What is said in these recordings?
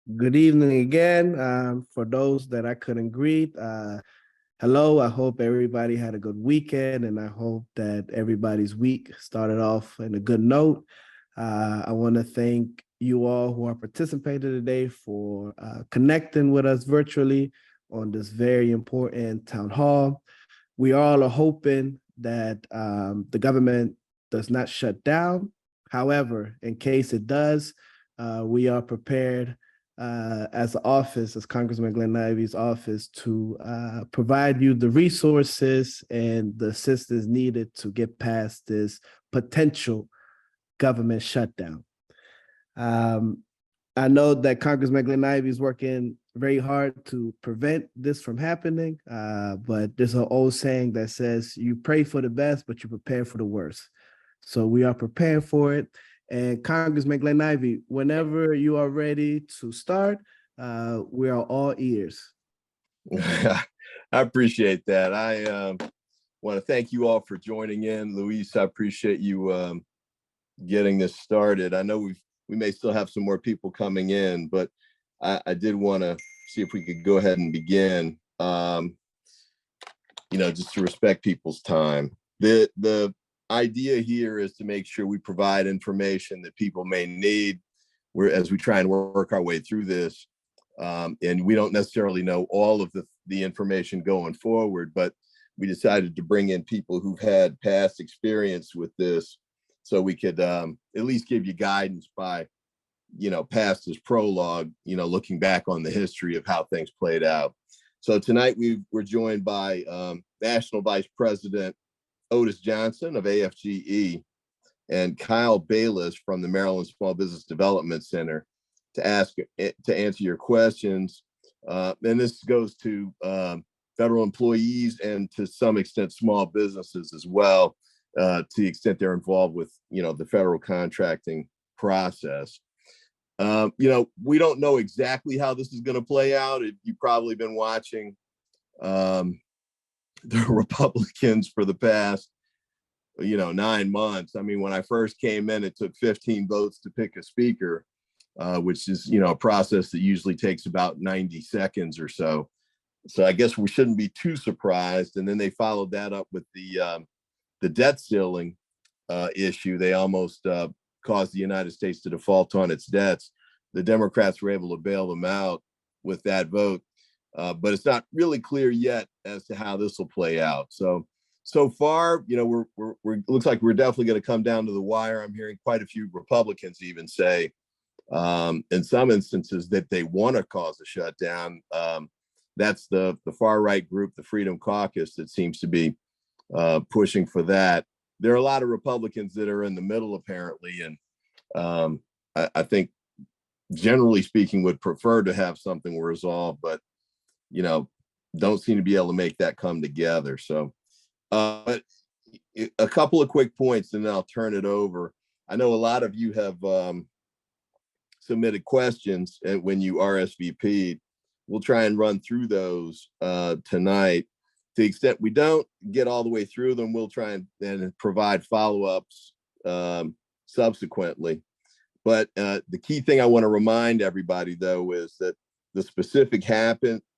Good evening again. For those that I couldn't greet, hello. I hope everybody had a good weekend, and I hope that everybody's week started off in a good note. I want to thank you all who are participating today for connecting with us virtually on this very important town hall. We all are hoping that the government does not shut down. However, in case it does, we are prepared as an office, as Congressman Glenn Ivey's office, to provide you the resources and the assistance needed to get past this potential government shutdown. Um, I know that Congressman Glenn Ivey is working very hard to prevent this from happening, but there's an old saying that says, you pray for the best, but you prepare for the worst. So we are preparing for it. And Congressman Glenn Ivey, whenever you are ready to start, we are all ears. I appreciate that. I want to thank you all for joining in. Luis, I appreciate you getting this started. I know we may still have some more people coming in, but I did want to see if we could go ahead and begin, just to respect people's time. The idea here is to make sure we provide information that people may need as we try and work our way through this. And we don't necessarily know all of the information going forward, but we decided to bring in people who've had past experience with this so we could at least give you guidance by, past this prologue, looking back on the history of how things played out. So tonight we're joined by National Vice President Otis Johnson of AFGE and Kyle Bayless from the Maryland Small Business Development Center to answer your questions. And this goes to federal employees and to some extent small businesses as well, to the extent they're involved with, the federal contracting process. We don't know exactly how this is going to play out. You've probably been watching the Republicans for the past, 9 months. I mean, when I first came in, it took 15 votes to pick a speaker, which is, a process that usually takes about 90 seconds or so. So I guess we shouldn't be too surprised. And then they followed that up with the debt ceiling issue. They almost caused the United States to default on its debts. The Democrats were able to bail them out with that vote. But it's not really clear yet as to how this will play out. So far, we're looks like we're definitely going to come down to the wire. I'm hearing quite a few Republicans even say, in some instances, that they want to cause a shutdown. That's the far right group, the Freedom Caucus, that seems to be pushing for that. There are a lot of Republicans that are in the middle, apparently, and I think, generally speaking, would prefer to have something resolved, but don't seem to be able to make that come together. So a couple of quick points and then I'll turn it over. I know a lot of you have submitted questions, and when you RSVP'd, we'll try and run through those tonight. To the extent we don't get all the way through them, we'll try and then provide follow-ups subsequently. But the key thing I want to remind everybody, though, is that the specific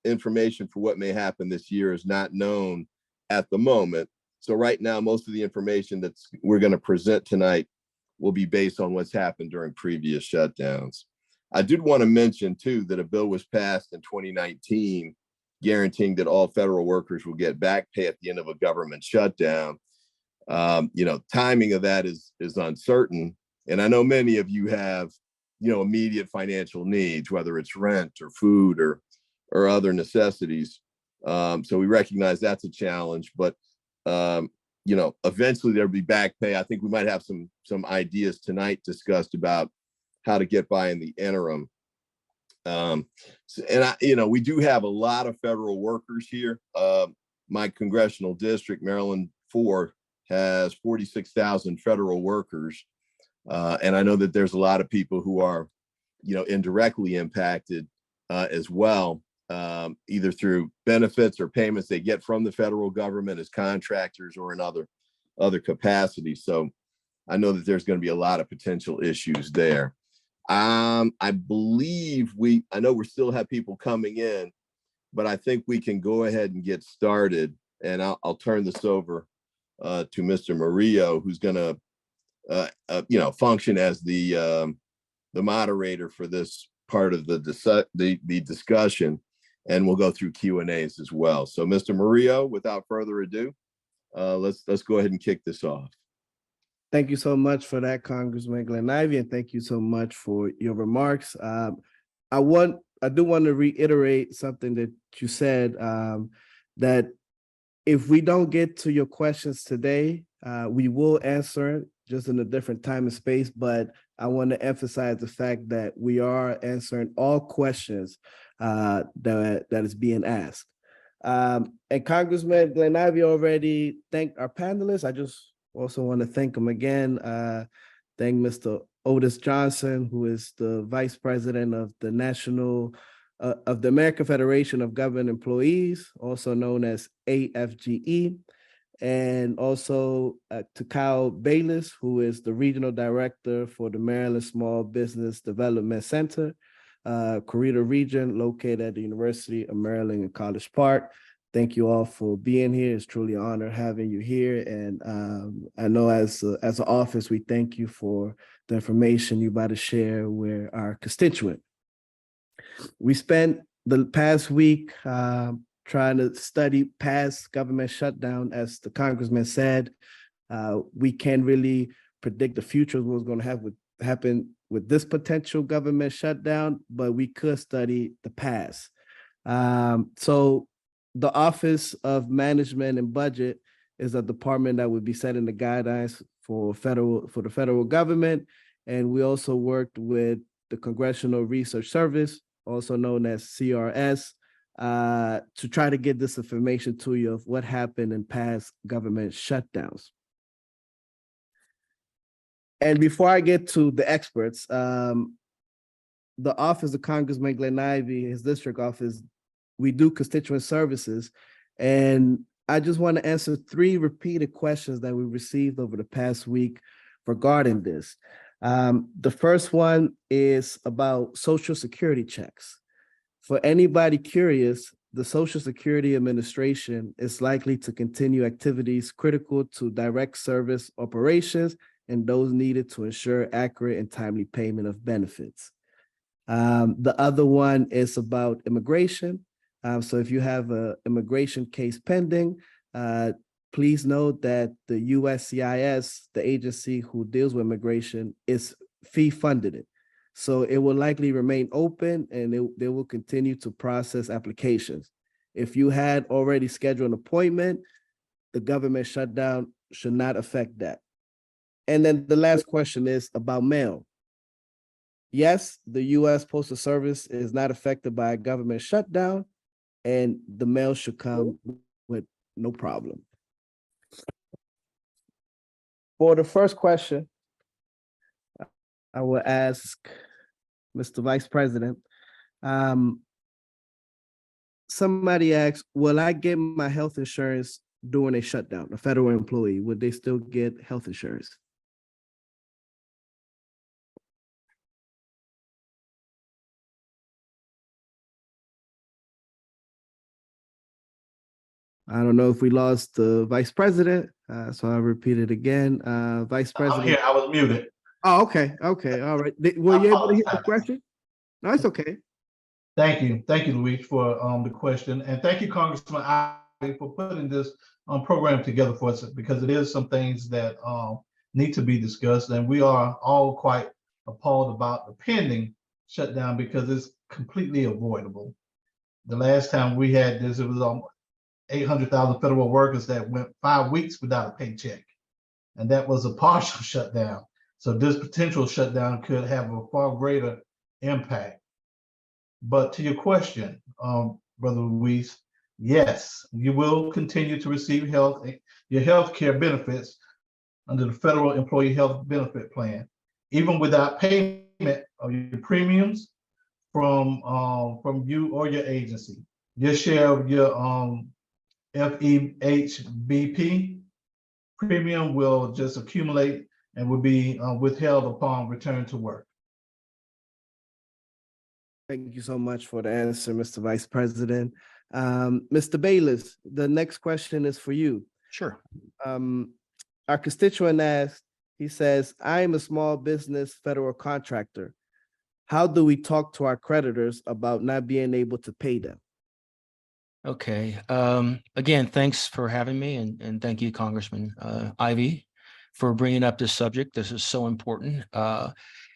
information for what may happen this year is not known at the moment. So right now, most of the information we're going to present tonight will be based on what's happened during previous shutdowns. I did want to mention, too, that a bill was passed in 2019 guaranteeing that all federal workers will get back pay at the end of a government shutdown. Timing of that is uncertain. And I know many of you have, immediate financial needs, whether it's rent or food or other necessities. So we recognize that's a challenge, but, eventually there'll be back pay. I think we might have some ideas tonight discussed about how to get by in the interim. We do have a lot of federal workers here. My congressional district, Maryland 4, has 46,000 federal workers. And I know that there's a lot of people who are, indirectly impacted as well, either through benefits or payments they get from the federal government as contractors or in other capacities. So I know that there's going to be a lot of potential issues there. I believe I know we still have people coming in, but I think we can go ahead and get started. And I'll turn this over to Mr. Murillo, who's going to, function as the moderator for this part of the discussion, and we'll go through Q&As as well. So, Mr. Murillo, without further ado, let's go ahead and kick this off. Thank you so much for that, Congressman Glenn Ivey, and thank you so much for your remarks. I do want to reiterate something that you said, that if we don't get to your questions today, we will answer it just in a different time and space, but I want to emphasize the fact that we are answering all questions that is being asked. And Congressman Glenn Ivey already thanked our panelists. I just also want to thank him again. Thank Mr. Otis Johnson, who is the Vice President of the American Federation of Government Employees, also known as AFGE, and also to Kyle Bayless, who is the Regional Director for the Maryland Small Business Development Center, Corridor Region, located at the University of Maryland in College Park. Thank you all for being here. It's truly an honor having you here. And I know as an office, we thank you for the information you're about to share with our constituent. We spent the past week trying to study past government shutdown. As the Congressman said, we can't really predict the future of what's going to happen with this potential government shutdown, but we could study the past. So the Office of Management and Budget is a department that would be setting the guidelines for the federal government. And we also worked with the Congressional Research Service, also known as CRS, to try to get this information to you of what happened in past government shutdowns. And before I get to the experts, the Office of Congressman Glenn Ivey, his district office, we do constituent services. And I just want to answer 3 repeated questions that we received over the past week regarding this. The first one is about Social Security checks. For anybody curious, the Social Security Administration is likely to continue activities critical to direct service operations and those needed to ensure accurate and timely payment of benefits. The other one is about immigration. So if you have an immigration case pending, please note that the USCIS, the agency who deals with immigration, is fee-funded it. So it will likely remain open and they will continue to process applications. If you had already scheduled an appointment, the government shutdown should not affect that. And then the last question is about mail. Yes, the U.S. Postal Service is not affected by a government shutdown, and the mail should come with no problem. For the first question, I will ask Mr. Vice President. Somebody asked, will I get my health insurance during a shutdown? A federal employee, would they still get health insurance? I don't know if we lost the Vice President, so I'll repeat it again. Vice President. I'm here, I was muted. Oh, okay, all right. Were you able to hear the question? No, it's okay. Thank you, Luis, for the question, and thank you, Congressman Ivey, for putting this program together for us, because it is some things that need to be discussed, and we are all quite appalled about the pending shutdown because it's completely avoidable. The last time we had this, it was 800,000 federal workers that went 5 weeks without a paycheck, and that was a partial shutdown. So this potential shutdown could have a far greater impact. But to your question, Brother Luis, yes, you will continue to receive your health care benefits under the Federal Employee Health Benefit Plan, even without payment of your premiums from you or your agency. Your share of your FEHBP premium will just accumulate and will be withheld upon return to work. Thank you so much for the answer, Mr. Vice President. Mr. Bayless, the next question is for you. Sure. Our constituent asked, he says, I am a small business federal contractor. How do we talk to our creditors about not being able to pay them? Okay. Again, thanks for having me, and thank you, Congressman Ivey, for bringing up this subject. This is so important.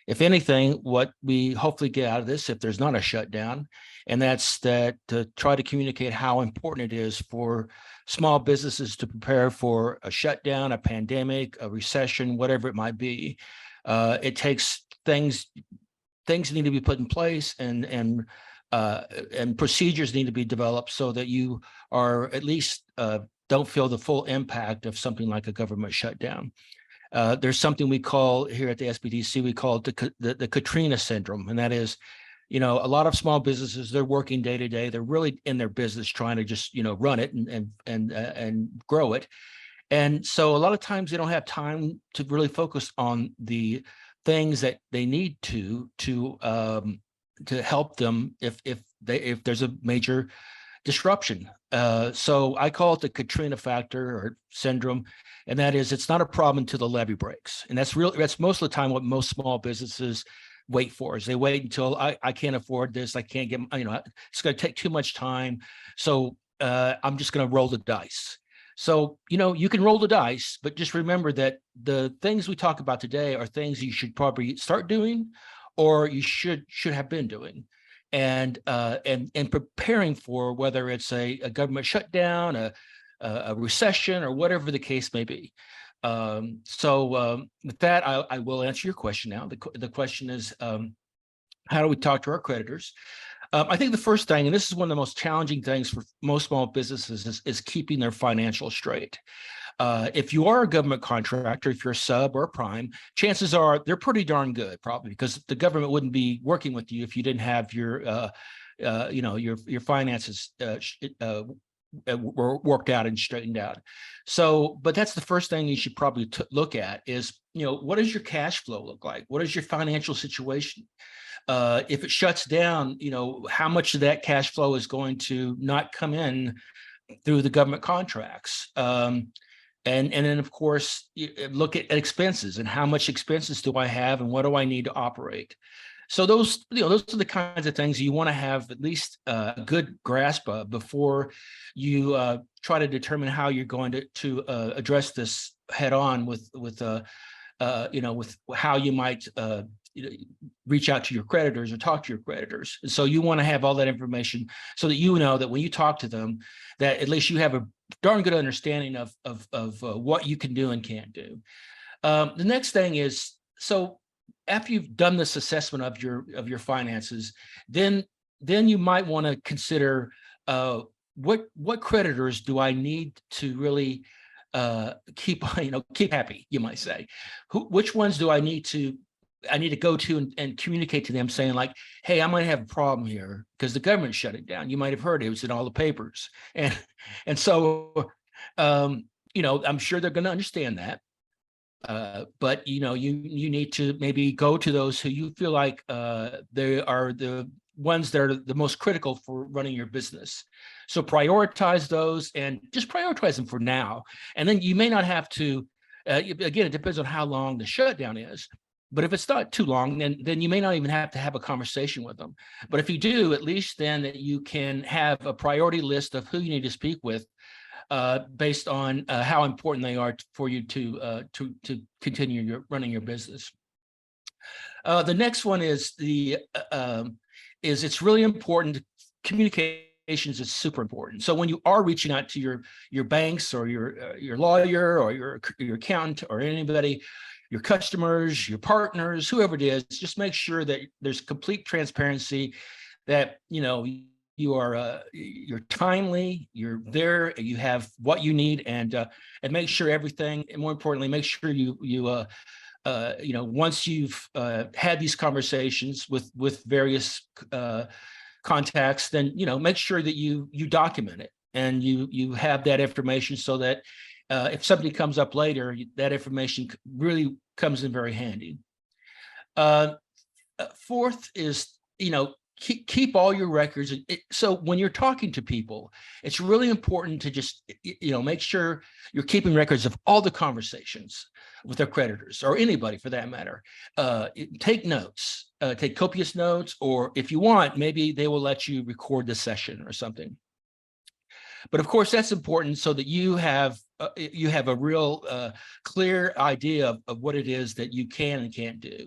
If anything, what we hopefully get out of this, if there's not a shutdown, and that's that to try to communicate how important it is for small businesses to prepare for a shutdown, a pandemic, a recession, whatever it might be. It takes things need to be put in place, and procedures need to be developed so that you are at least don't feel the full impact of something like a government shutdown. There's something we call here at the SBDC, we call it the Katrina syndrome. And that is, a lot of small businesses, they're working day to day. They're really in their business trying to just, run it and grow it. And so a lot of times they don't have time to really focus on the things that they need to help them if there's a major disruption. So I call it the Katrina factor or syndrome, and that is, it's not a problem until the levee breaks. And that's most of the time what most small businesses wait for, is they wait until I can't afford this, I can't get, it's going to take too much time, so I'm just going to roll the dice. So, you can roll the dice, but just remember that the things we talk about today are things you should probably start doing, or you should have been doing, and preparing for whether it's a government shutdown, a recession, or whatever the case may be. With that, I will answer your question now. The question is, how do we talk to our creditors? I think the first thing, and this is one of the most challenging things for most small businesses, is keeping their financials straight. If you are a government contractor, if you're a sub or a prime, chances are they're pretty darn good, probably, because the government wouldn't be working with you if you didn't have your finances were worked out and straightened out. So, but that's the first thing you should probably look at is, what does your cash flow look like? What is your financial situation? If it shuts down, how much of that cash flow is going to not come in through the government contracts? And then, of course, look at expenses and how much expenses do I have and what do I need to operate? So those are the kinds of things you want to have at least a good grasp of before you try to determine how you're going to address this head on with how you might reach out to your creditors or talk to your creditors. And so you want to have all that information so that that when you talk to them, that at least you have a darn good understanding of what you can do and can't do. The next thing is, so after you've done this assessment of your finances, then you might want to consider what creditors do I need to really keep happy, you might say. Which ones do I need to go to and communicate to them, saying like, hey, I might have a problem here because the government shut it down. You might have heard it was in all the papers. And so, I'm sure they're going to understand that. But, you need to maybe go to those who you feel like they are the ones that are the most critical for running your business. So prioritize those and just prioritize them for now. And then you may not have to, again, it depends on how long the shutdown is. But if it's not too long, then you may not even have to have a conversation with them. But if you do, at least then you can have a priority list of who you need to speak with based on how important they are for you to continue running your business. The next one is it's really important. Communications is super important. So when you are reaching out to your banks or your lawyer or your accountant or anybody, your customers, your partners, whoever it is, just make sure that there's complete transparency, that you're timely, you're there, you have what you need, and make sure everything, and more importantly, make sure once you've had these conversations with various contacts, then make sure that you document it and you have that information so that if something comes up later, that information really comes in very handy. Fourth is, keep all your records. So when you're talking to people, it's really important to just, make sure you're keeping records of all the conversations with their creditors or anybody for that matter. Take notes, take copious notes, or if you want, maybe they will let you record the session or something. But of course, that's important so that you have a real clear idea of what it is that you can and can't do.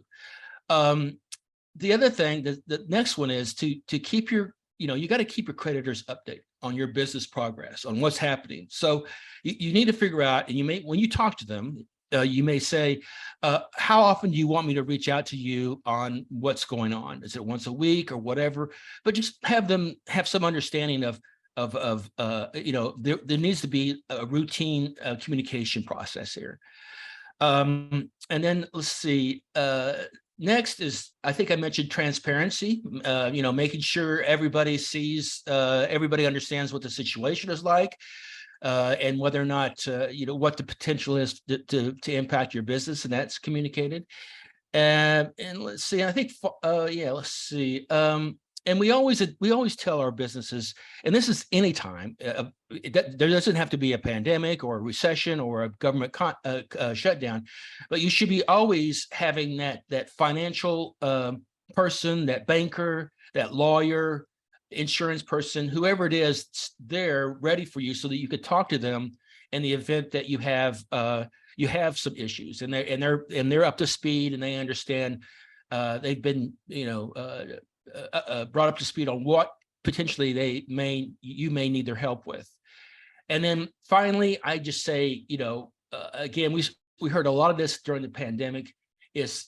The other thing, the next one is to keep your, you got to keep your creditors updated on your business progress, on what's happening. So you need to figure out, and when you talk to them, you may say, how often do you want me to reach out to you on what's going on? Is it once a week or whatever? But just have them have some understanding of there needs to be a routine communication process here. And then let's see, next is, I think I mentioned transparency, making sure everybody sees, everybody understands what the situation is like, and whether or not, what the potential is to impact your business, and that's communicated. And let's see, I think, let's see. And we always tell our businesses, and this is anytime, there doesn't have to be a pandemic or a recession or a government shutdown, but you should be always having that financial person, that banker, that lawyer, insurance person, whoever it is, there ready for you so that you could talk to them in the event that you have some issues, and they're up to speed and they understand. They've been brought up to speed on what potentially you may need their help with. And then finally, I just say, again, we heard a lot of this during the pandemic, is,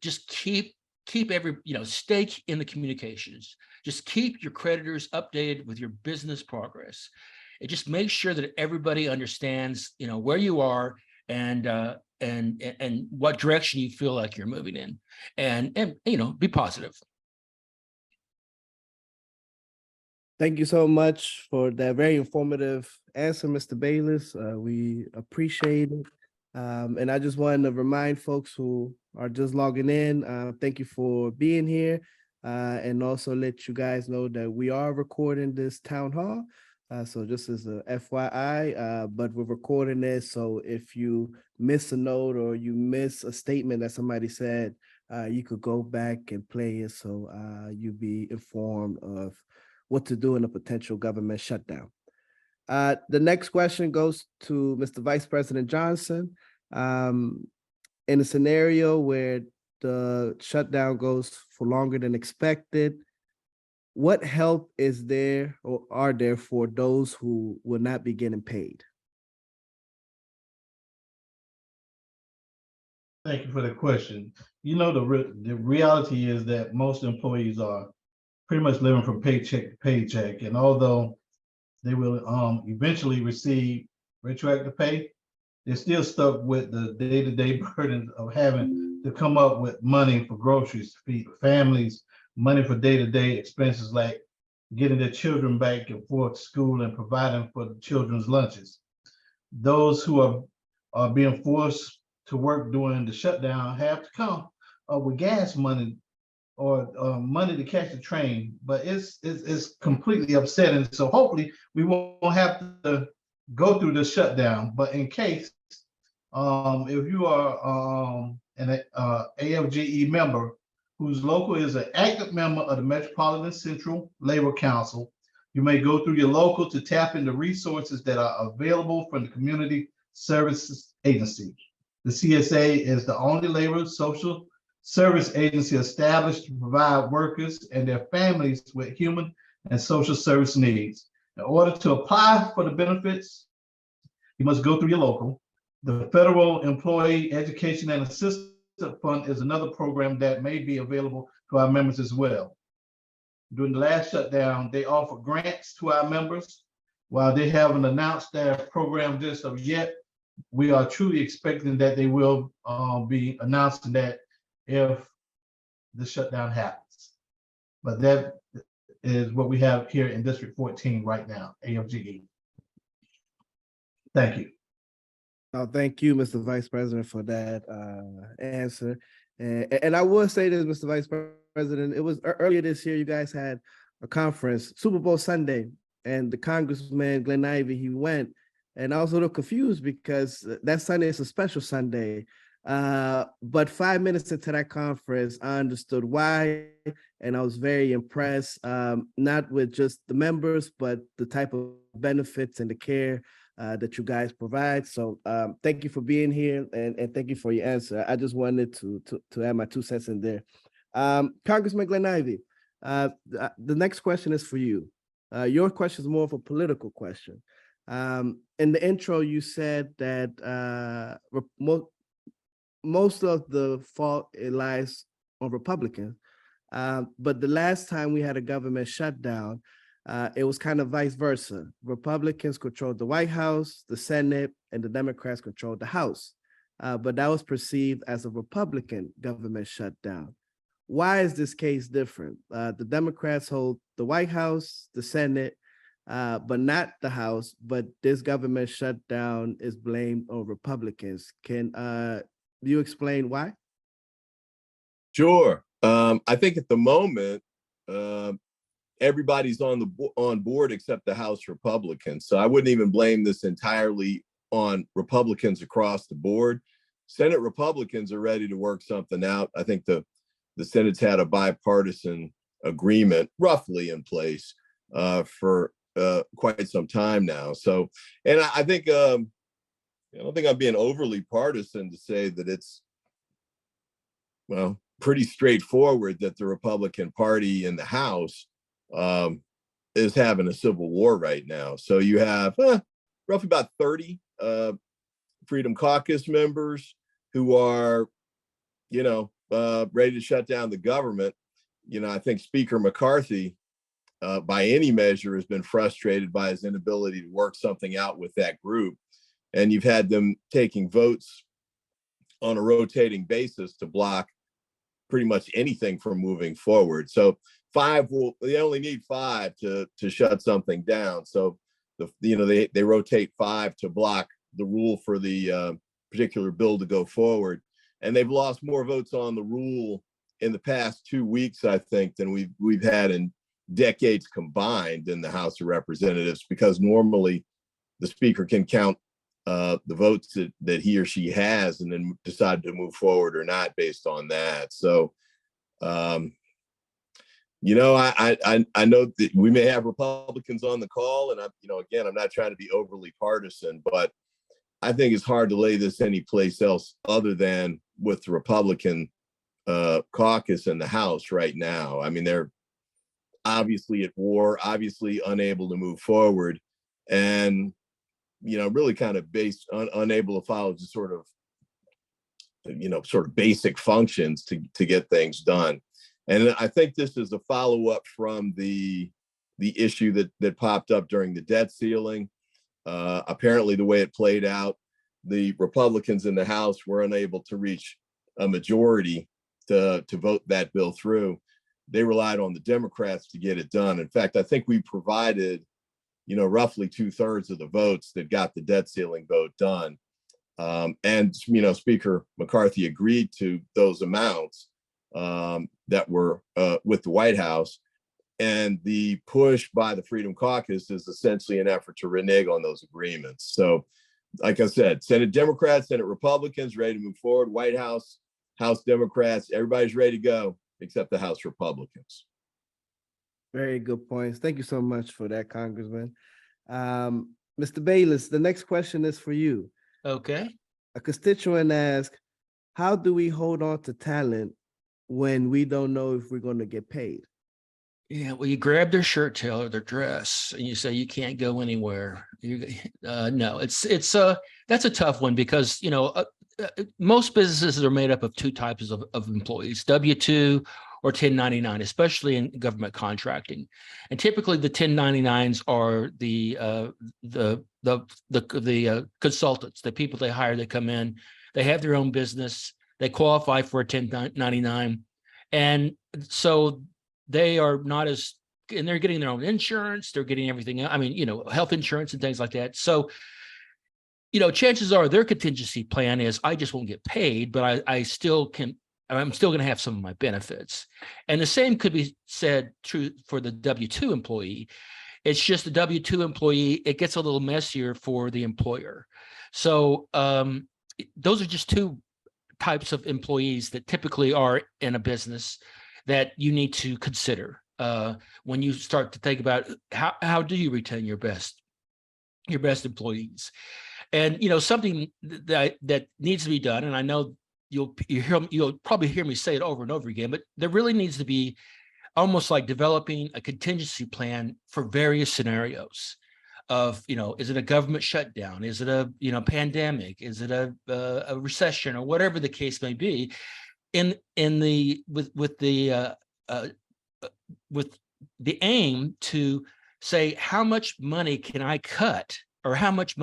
just keep stay in the communications. Just keep your creditors updated with your business progress. It just makes sure that everybody understands, where you are and what direction you feel like you're moving in, and be positive. Thank you so much for that very informative answer, Mr. Bayless. We appreciate it. And I just wanted to remind folks who are just logging in, thank you for being here, and also let you guys know that we are recording this town hall. So just as a FYI, but we're recording this. So if you miss a note or you miss a statement that somebody said, you could go back and play it. So you'll be informed of what to do in a potential government shutdown. The next question goes to Mr. Vice President Johnson. In a scenario where the shutdown goes for longer than expected, what help is there or are there for those who will not be getting paid? Thank you for the question. The reality is that most employees are pretty much living from paycheck to paycheck. And although they will eventually receive retroactive pay, they're still stuck with the day-to-day burden of having to come up with money for groceries to feed families, money for day-to-day expenses like getting their children back and forth to school and providing for the children's lunches. Those who are being forced to work during the shutdown have to come up with gas money or money to catch the train, but it's completely upsetting. So hopefully we won't have to go through the shutdown. But in case, if you are an AFGE member whose local is an active member of the Metropolitan Central Labor Council, you may go through your local to tap into resources that are available from the Community Services Agency. The CSA is the only labor social service agency established to provide workers and their families with human and social service needs. In order to apply for the benefits, you must go through your local. The Federal Employee Education and Assistance Fund is another program that may be available to our members as well. During the last shutdown, they offered grants to our members. While they haven't announced their program just of yet, we are truly expecting that they will be announcing that if the shutdown happens. But that is what we have here in District 14 right now, AFGE. Thank you. Thank you, Mr. Vice President, for that answer. And I will say this, Mr. Vice President, it was earlier this year, you guys had a conference, Super Bowl Sunday, and the Congressman, Glenn Ivey, he went. And I was a little confused because that Sunday is a special Sunday. But 5 minutes into that conference, I understood why. And I was very impressed, not with just the members, but the type of benefits and the care that you guys provide. So thank you for being here, and thank you for your answer. I just wanted to add my 2 cents in there. Congressman Glenn Ivey, the next question is for you. Your question is more of a political question. In the intro, you said that most of the fault lies on Republicans. But the last time we had a government shutdown, it was kind of vice versa. Republicans controlled the White House, the Senate, and the Democrats controlled the House. But that was perceived as a Republican government shutdown. Why is this case different? The Democrats hold the White House, the Senate, but not the House. But this government shutdown is blamed on Republicans. Can you explain why? Sure. I think at the moment, everybody's on board except the House Republicans. So I wouldn't even blame this entirely on Republicans across the board. Senate Republicans are ready to work something out. I think the Senate's had a bipartisan agreement roughly in place for quite some time now. So, and I think I don't think I'm being overly partisan to say that it's, well, pretty straightforward that the Republican Party in the House is having a civil war right now. So you have roughly about 30 Freedom Caucus members who are, ready to shut down the government. I think Speaker McCarthy, by any measure, has been frustrated by his inability to work something out with that group. And you've had them taking votes on a rotating basis to block pretty much anything from moving forward. So they only need 5 to shut something down. So they rotate 5 to block the rule for the particular bill to go forward. And they've lost more votes on the rule in the past 2 weeks, I think, than we've had in decades combined in the House of Representatives, because normally the speaker can count the votes that he or she has and then decide to move forward or not based on that. So, I know that we may have Republicans on the call, and again, I'm not trying to be overly partisan, but I think it's hard to lay this any place else other than with the Republican caucus in the House right now. I mean, they're obviously at war, obviously unable to move forward, and really kind of unable to follow just sort of basic functions to get things done. And I think this is a follow-up from the issue that popped up during the debt ceiling. Apparently, the way it played out, the Republicans in the House were unable to reach a majority to vote that bill through. They relied on the Democrats to get it done. In fact, I think we provided roughly 2/3 of the votes that got the debt ceiling vote done. And Speaker McCarthy agreed to those amounts that were with the White House. And the push by the Freedom Caucus is essentially an effort to renege on those agreements. So, like I said, Senate Democrats, Senate Republicans ready to move forward, White House, House Democrats, everybody's ready to go except the House Republicans. Very good points. Thank you so much for that, Congressman. Mr. Bayless, the next question is for you. Okay. A constituent asked, how do we hold on to talent when we don't know if we're going to get paid? Yeah, well, you grab their shirt tail or their dress and you say you can't go anywhere. No, it's that's a tough one because most businesses are made up of 2 types of employees: W-2 or 1099, especially in government contracting. And typically, the 1099s are the consultants, the people they hire. They come in, they have their own business, they qualify for a 1099, and so they are not as, and they're getting their own insurance, they're getting everything. I mean, health insurance and things like that. So, chances are their contingency plan is, I just won't get paid, but I still can I'm still going to have some of my benefits. And the same could be said true for the W-2 employee. It's just the W-2 employee, it gets a little messier for the employer. So those are just two types of employees that typically are in a business that you need to consider when you start to think about how do you retain your best employees. And something that needs to be done, and I know you'll probably hear me say it over and over again, but there really needs to be almost like developing a contingency plan for various scenarios of, is it a government shutdown? Is it a, pandemic? Is it a recession, or whatever the case may be, with the aim to say, how much money can I cut, or how much of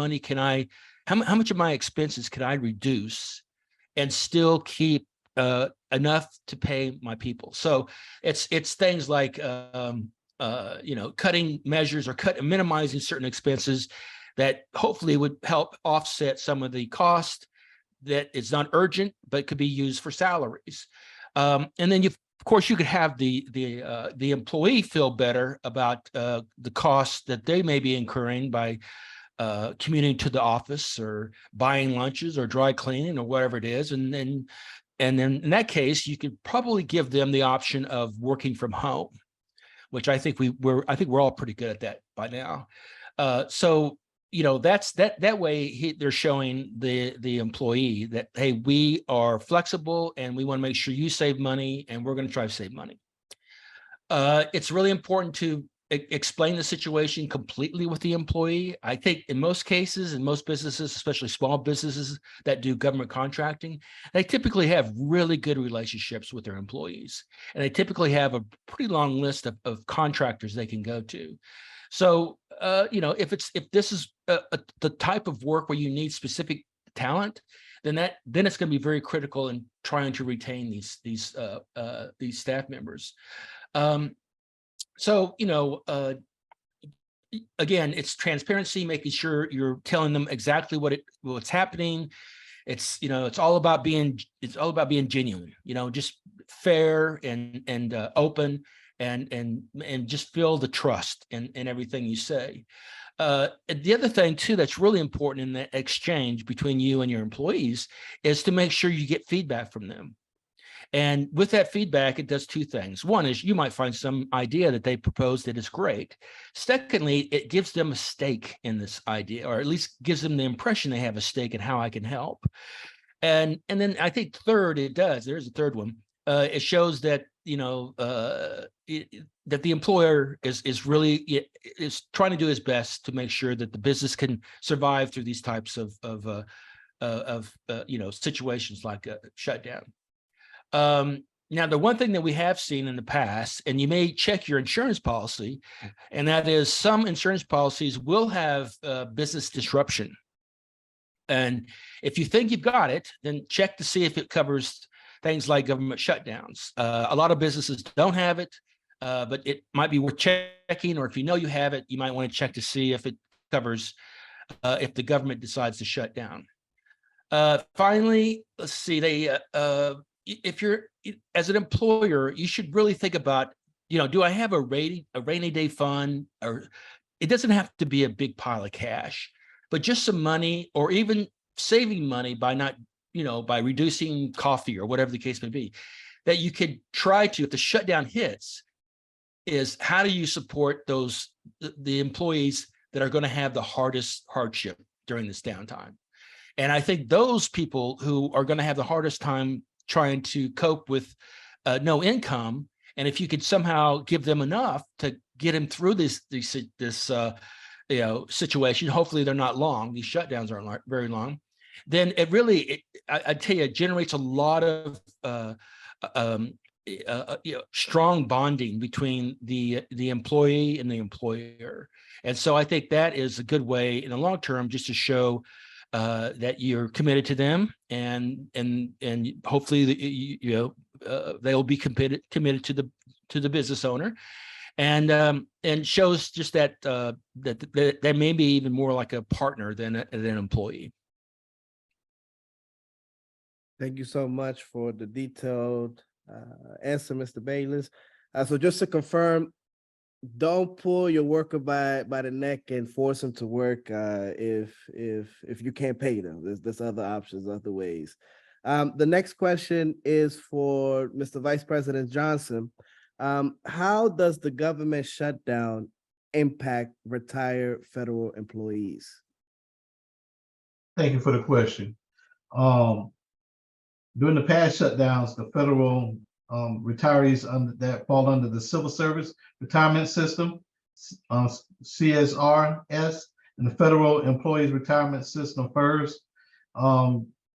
my expenses can I reduce and still keep enough to pay my people? So it's things like cutting measures or minimizing certain expenses that hopefully would help offset some of the cost that is not urgent but could be used for salaries. And then of course you could have the employee feel better about the costs that they may be incurring by commuting to the office or buying lunches or dry cleaning or whatever it is. And then in that case, you could probably give them the option of working from home, which I think we're all pretty good at that by now. So that's that way they're showing the employee that, hey, we are flexible and we want to make sure you save money, and we're going to try to save money. It's really important to explain the situation completely with the employee. I think in most cases, in most businesses, especially small businesses that do government contracting, they typically have really good relationships with their employees. And they typically have a pretty long list of contractors they can go to. So, if this is the type of work where you need specific talent, then it's going to be very critical in trying to retain these staff members. So, again, it's transparency, making sure you're telling them exactly what's happening. It's all about being genuine, just fair and open, and just feel the trust in everything you say. The other thing too that's really important in the exchange between you and your employees is to make sure you get feedback from them. And with that feedback, it does two things. One is you might find some idea that they proposed that is great. Secondly, it gives them a stake in this idea, or at least gives them the impression they have a stake in how I can help. And then I think third, there's a third one. It shows that, that the employer is really trying to do his best to make sure that the business can survive through these types of situations like a shutdown. Now, the one thing that we have seen in the past, and you may check your insurance policy, and that is some insurance policies will have business disruption. And if you think you've got it, then check to see if it covers things like government shutdowns. A lot of businesses don't have it, but it might be worth checking, or if you have it, you might want to check to see if it covers if the government decides to shut down. Finally, let's see, if you're as an employer, you should really think about, do I have a rainy day fund? Or it doesn't have to be a big pile of cash, but just some money, or even saving money by not, by reducing coffee or whatever the case may be, that you could try to, if the shutdown hits, is how do you support the employees that are going to have the hardest hardship during this downtime? And I think those people who are going to have the hardest time trying to cope with no income, and if you could somehow give them enough to get them through this situation, hopefully they're not long, these shutdowns aren't very long, then it really, I tell you, it generates a lot of strong bonding between the employee and the employer. And so I think that is a good way in the long term just to show that you're committed to them, and hopefully they'll be committed to the business owner, and shows just that that may be even more like a partner than an employee. Thank you so much for the detailed answer, Mr. Bayless. So just to confirm, don't pull your worker by the neck and force them to work if you can't pay them. There's other options, other ways. The next question is for Mr. Vice President Johnson. How does the government shutdown impact retired federal employees? Thank you for the question. During the past shutdowns, the federal retirees that fall under the Civil Service Retirement System, CSRS, and the Federal Employees Retirement System, FERS,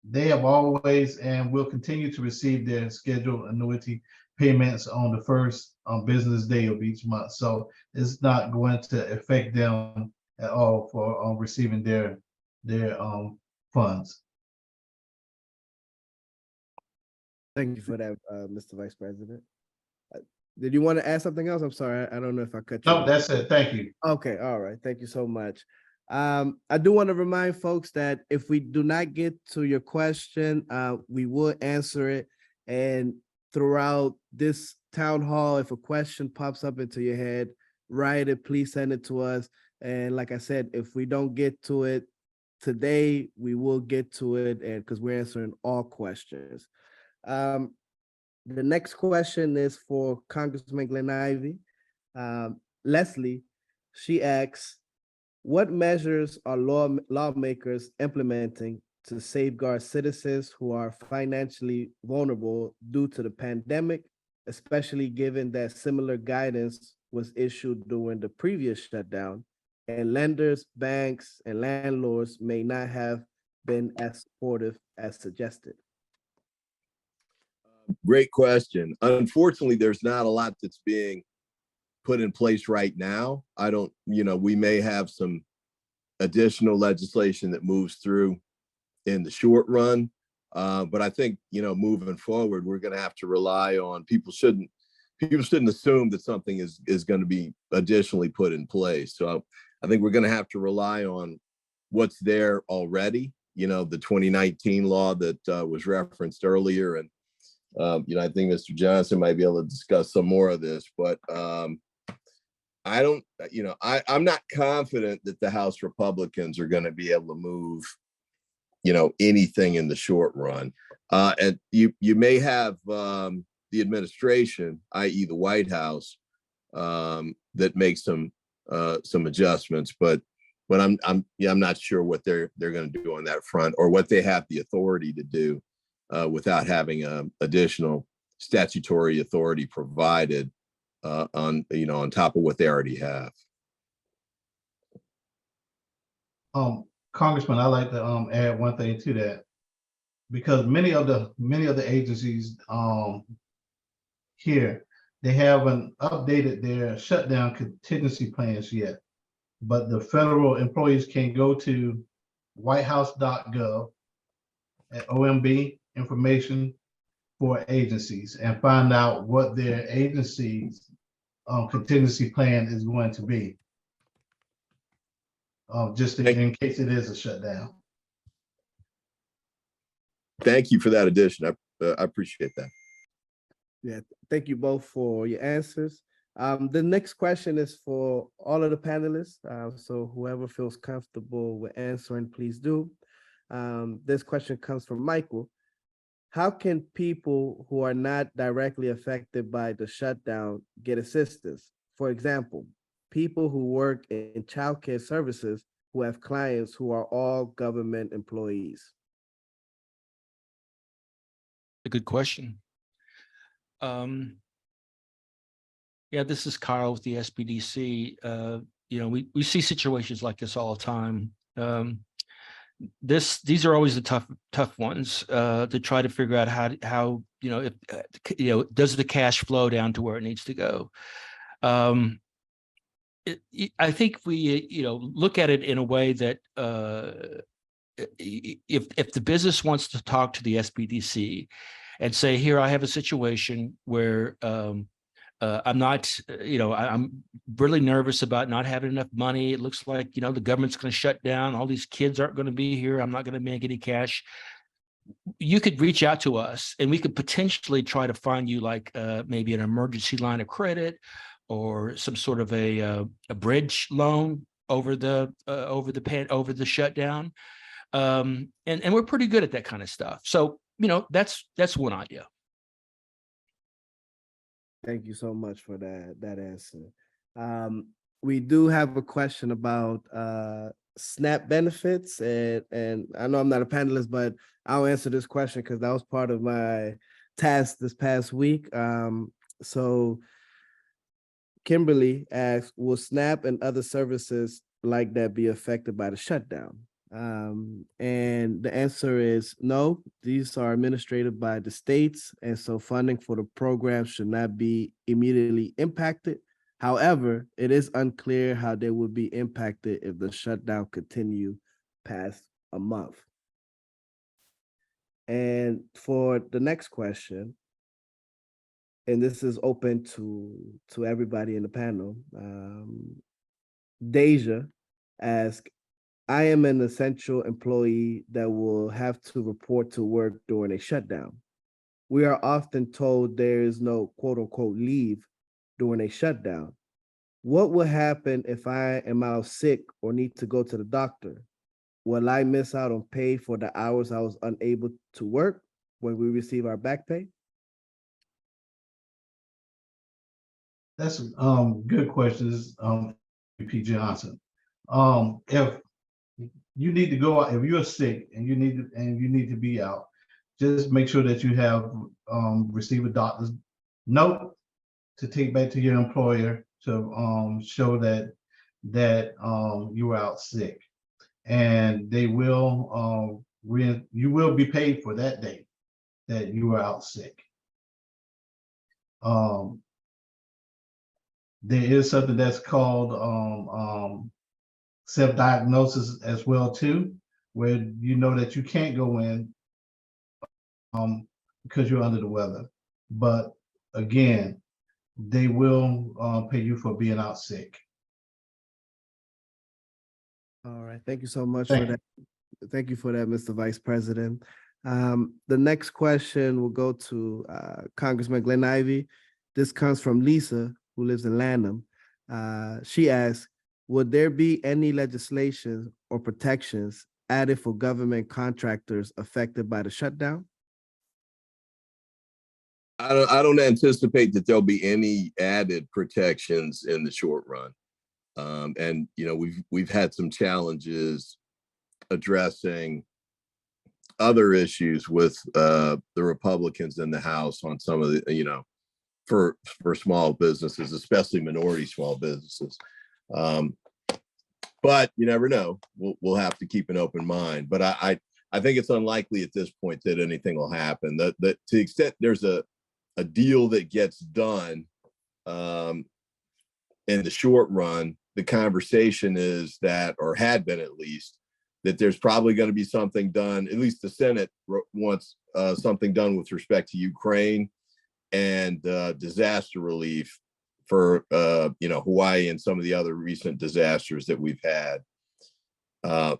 they have always and will continue to receive their scheduled annuity payments on the first business day of each month. So it's not going to affect them at all for receiving their funds. Thank you for that, Mr. Vice President. Did you want to add something else? I'm sorry, I don't know if I cut you No, off. that's it. Thank you. Okay, all right. Thank you so much. I do want to remind folks that if we do not get to your question, we will answer it. And throughout this town hall, if a question pops up into your head, write it, please send it to us. And like I said, if we don't get to it today, we will get to it, and because we're answering all questions. The next question is for Congressman Glenn Ivey. Leslie, she asks, what measures are lawmakers implementing to safeguard citizens who are financially vulnerable due to the pandemic, especially given that similar guidance was issued during the previous shutdown, and lenders, banks, and landlords may not have been as supportive as suggested? Great question. Unfortunately, there's not a lot that's being put in place right now. I don't, we may have some additional legislation that moves through in the short run. But I think, moving forward, we're going to have to rely on people shouldn't assume that something is going to be additionally put in place. So I think we're going to have to rely on what's there already, the 2019 law that was referenced earlier. And I think Mr. Johnson might be able to discuss some more of this, but I don't, I'm not confident that the House Republicans are going to be able to move, anything in the short run. And you may have the administration, i.e. the White House, that makes some adjustments, but I'm not sure what they're going to do on that front, or what they have the authority to do without having additional statutory authority provided on top of what they already have. Congressman, I'd like to add one thing to that, because many of the agencies here, they haven't updated their shutdown contingency plans yet. But the federal employees can go to whitehouse.gov at OMB information for agencies and find out what their agency's contingency plan is going to be, just in case it is a shutdown. Thank you for that addition. I appreciate that. Yeah, thank you both for your answers. The next question is for all of the panelists. So whoever feels comfortable with answering, please do. This question comes from Michael. How can people who are not directly affected by the shutdown get assistance? For example, people who work in childcare services who have clients who are all government employees. A good question. Yeah, this is Kyle with the SBDC. We see situations like this all the time. These are always the tough ones to try to figure out how does the cash flow down to where it needs to go. I think we look at it in a way that if the business wants to talk to the SBDC and say, here, I have a situation where I'm not, I'm really nervous about not having enough money. It looks like, the government's going to shut down. All these kids aren't going to be here. I'm not going to make any cash. you could reach out to us and we could potentially try to find you like maybe an emergency line of credit or some sort of a bridge loan over the shutdown. And we're pretty good at that kind of stuff. So, that's one idea. Thank you so much for that answer. We do have a question about SNAP benefits, and I know I'm not a panelist, but I'll answer this question because that was part of my task this past week. So Kimberly asked, will SNAP and other services like that be affected by the shutdown? And the answer is no. These are administered by the states, and so funding for the program should not be immediately impacted. However, it is unclear how they would be impacted if the shutdown continue past a month. And for the next question, and this is open to everybody in the panel, Deja asked, I am an essential employee that will have to report to work during a shutdown. We are often told there is no quote unquote leave during a shutdown. What will happen if I am out sick or need to go to the doctor? Will I miss out on pay for the hours I was unable to work when we receive our back pay? That's good questions, P. Johnson. If you need to go out, if you're sick and you need to be out, just make sure that you have receive a doctor's note to take back to your employer to show that you were out sick, and they will you will be paid for that day that you were out sick. There is something that's called self-diagnosis as well too, where you know that you can't go in because you're under the weather. But again, they will pay you for being out sick. All right, thank you so much for that. Thank you for that, Mr. Vice President. The next question will go to Congressman Glenn Ivey. This comes from Lisa, who lives in Lanham. She asks, would there be any legislation or protections added for government contractors affected by the shutdown? I don't anticipate that there'll be any added protections in the short run. And we've had some challenges addressing other issues with the Republicans in the House on some of the, for small businesses, especially minority small businesses. But you never know. We'll have to keep an open mind. But I think it's unlikely at this point that anything will happen. That to the extent there's a deal that gets done in the short run, the conversation is that, or had been at least, that there's probably going to be something done. At least the Senate wants something done with respect to Ukraine and disaster relief for Hawaii and some of the other recent disasters that we've had.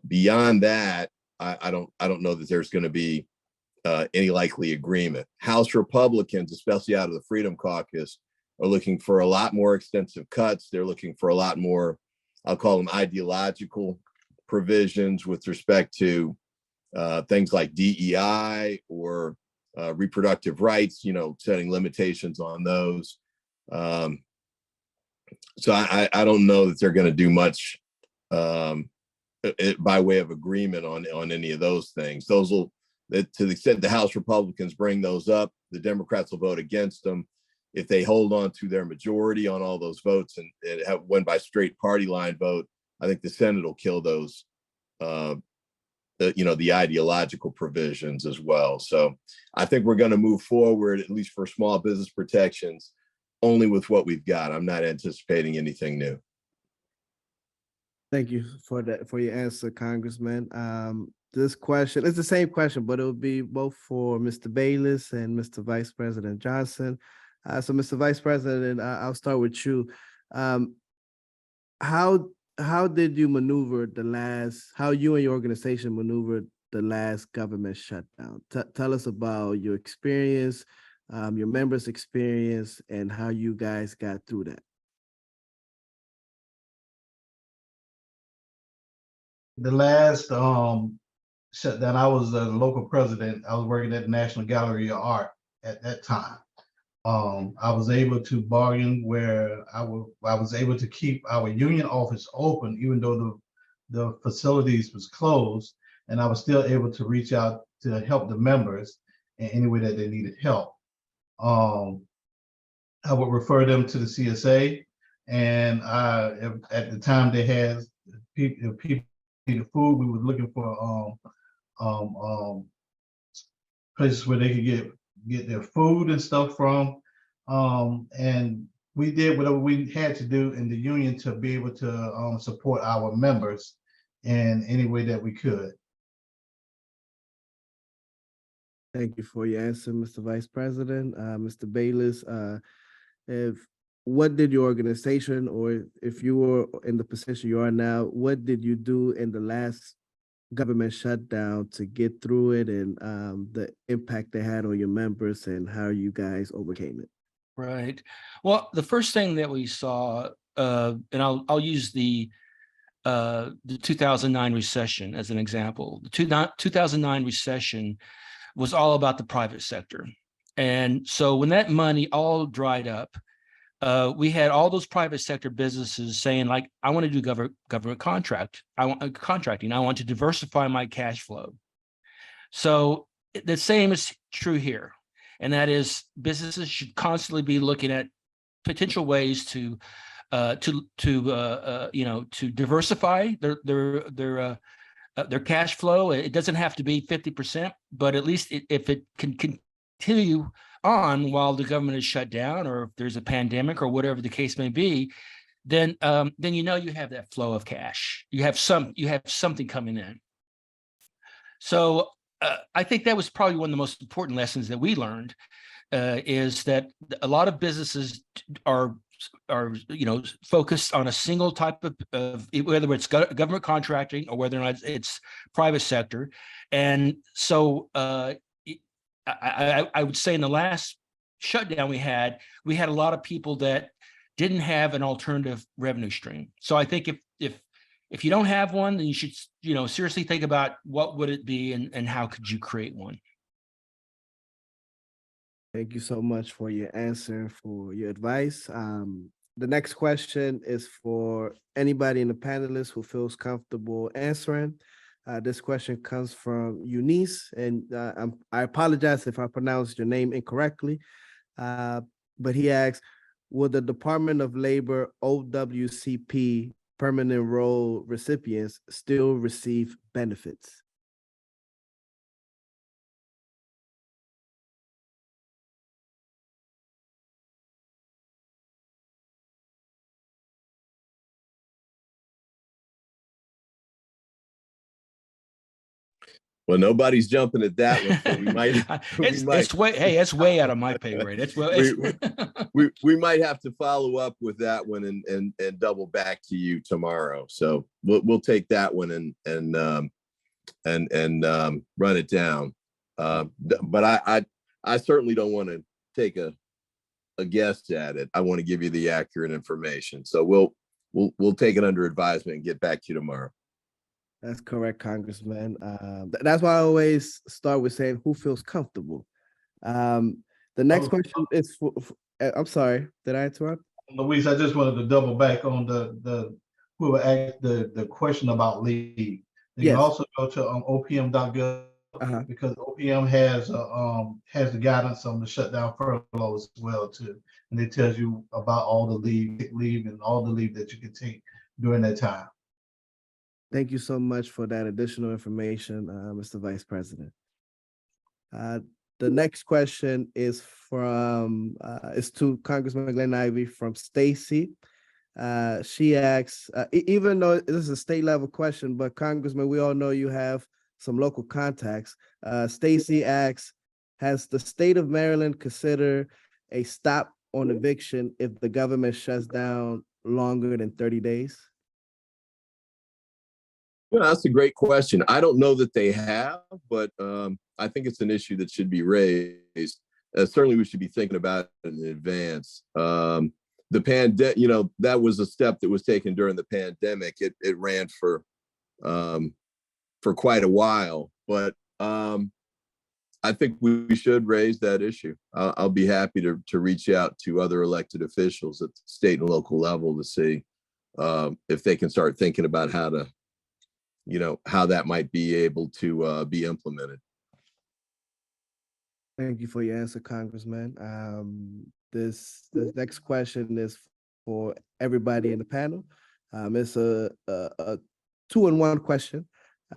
Beyond that, I don't know that there's going to be any likely agreement. House Republicans, especially out of the Freedom Caucus, are looking for a lot more extensive cuts. They're looking for a lot more, I'll call them ideological provisions with respect to things like DEI or reproductive rights, setting limitations on those. So I don't know that they're going to do much by way of agreement on any of those things. Those will, to the extent the House Republicans bring those up, the Democrats will vote against them. If they hold on to their majority on all those votes and have won by straight party line vote, I think the Senate will kill those, the ideological provisions as well. So I think we're going to move forward, at least for small business protections, only with what we've got. I'm not anticipating anything new. Thank you for your answer, Congressman. This question is the same question, but it will be both for Mr. Bayless and Mr. Vice President Johnson. So, Mr. Vice President, I'll start with you. How did you maneuver how you and your organization maneuvered the last government shutdown. Tell us about your experience, your members' experience, and how you guys got through that. The last shutdown, I was a local president. I was working at the National Gallery of Art at that time. I was able to bargain where I was able to keep our union office open, even though the facilities was closed, and I was still able to reach out to help the members in any way that they needed help. I would refer them to the CSA, and at the time they had people needed food. We were looking for places where they could get their food and stuff from, and we did whatever we had to do in the union to be able to support our members in any way that we could. Thank you for your answer, Mr. Vice President. Mr. Bayless, what did your organization, or if you were in the position you are now, what did you do in the last government shutdown to get through it, and the impact they had on your members, and how you guys overcame it? Right. Well, the first thing that we saw, and I'll use the 2009 recession as an example. The 2009 recession was all about the private sector. And so when that money all dried up, we had all those private sector businesses saying, like, I want to do government contracting. I want to diversify my cash flow. So the same is true here. And that is, businesses should constantly be looking at potential ways to diversify their cash flow. It doesn't have to be 50%, but at least if it can continue on while the government is shut down, or if there's a pandemic or whatever the case may be, then you have that flow of cash. You have something coming in. So I think that was probably one of the most important lessons that we learned, is that a lot of businesses are focused on a single type of whether it's government contracting or whether or not it's private sector. And so I would say in the last shutdown we had a lot of people that didn't have an alternative revenue stream. So I think if you don't have one, then you should seriously think about what would it be, and how could you create one. Thank you so much for your answer, for your advice. The next question is for anybody in the panelists who feels comfortable answering. This question comes from Eunice, and I apologize if I pronounced your name incorrectly, but he asks, will the Department of Labor OWCP permanent role recipients still receive benefits? Well, nobody's jumping at that one, so we might. It's way out of my pay grade. We might have to follow up with that one and double back to you tomorrow. So we'll take that one and run it down. But I certainly don't want to take a guess at it. I want to give you the accurate information. So we'll take it under advisement and get back to you tomorrow. That's correct, Congressman. That's why I always start with saying, who feels comfortable? The next question is for I'm sorry, did I interrupt? Luis, I just wanted to double back on the whoever asked the question about leave. You can also go to opm.gov, because OPM has the guidance on the shutdown furloughs as well too, and it tells you about all the leave and all the leave that you can take during that time. Thank you so much for that additional information, Mr. Vice President. The next question is to Congressman Glenn Ivey from Stacy. She asks, even though this is a state level question, but Congressman, we all know you have some local contacts. Stacy asks, has the state of Maryland considered a stop on eviction if the government shuts down longer than 30 days? Yeah, that's a great question. I don't know that they have, but I think it's an issue that should be raised. Certainly, we should be thinking about it in advance. The pandemic, that was a step that was taken during the pandemic. It ran for quite a while, but I think we should raise that issue. I'll be happy to reach out to other elected officials at the state and local level to see if they can start thinking about how that might be able to be implemented. Thank you for your answer, Congressman. This next question is for everybody in the panel. It's a 2-in-1 question.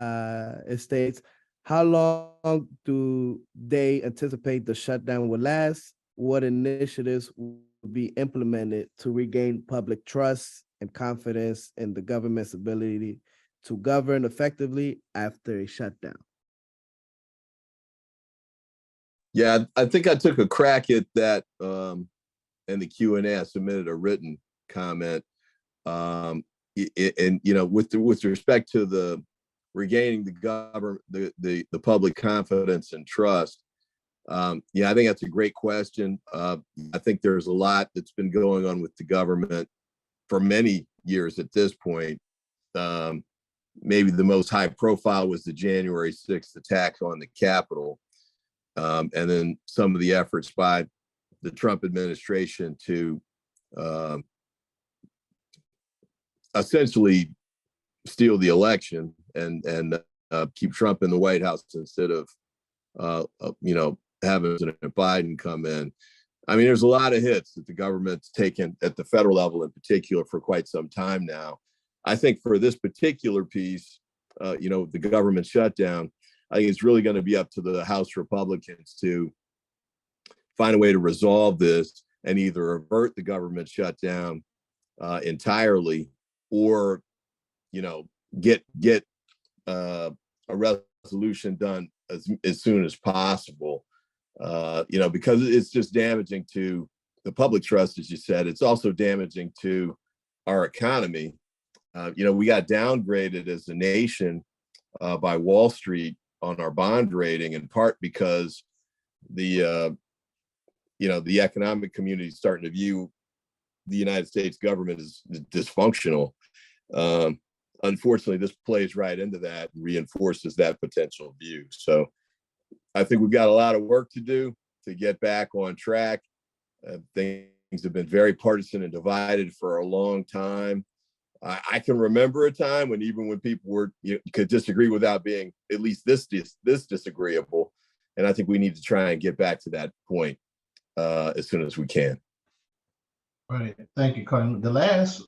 It states, how long do they anticipate the shutdown will last? What initiatives will be implemented to regain public trust and confidence in the government's ability to govern effectively after a shutdown? Yeah, I think I took a crack at that in the Q&A. I submitted a written comment. And with respect to the regaining the government, the public confidence and trust. I think that's a great question. I think there's a lot that's been going on with the government for many years at this point. Maybe the most high profile was the January 6th attack on the Capitol. And then some of the efforts by the Trump administration to essentially steal the election and keep Trump in the White House instead of having President Biden come in. I mean, there's a lot of hits that the government's taken at the federal level in particular for quite some time now. I think for this particular piece, the government shutdown, I think it's really going to be up to the House Republicans to find a way to resolve this and either avert the government shutdown entirely, or get a resolution done as soon as possible. Because it's just damaging to the public trust, as you said. It's also damaging to our economy. We got downgraded as a nation by Wall Street on our bond rating, in part because the economic community is starting to view the United States government as dysfunctional. Unfortunately, this plays right into that and reinforces that potential view. So I think we've got a lot of work to do to get back on track. Things have been very partisan and divided for a long time. I can remember a time when even when people could disagree without being at least this disagreeable. And I think we need to try and get back to that point as soon as we can. Right. Thank you, Carmen. The last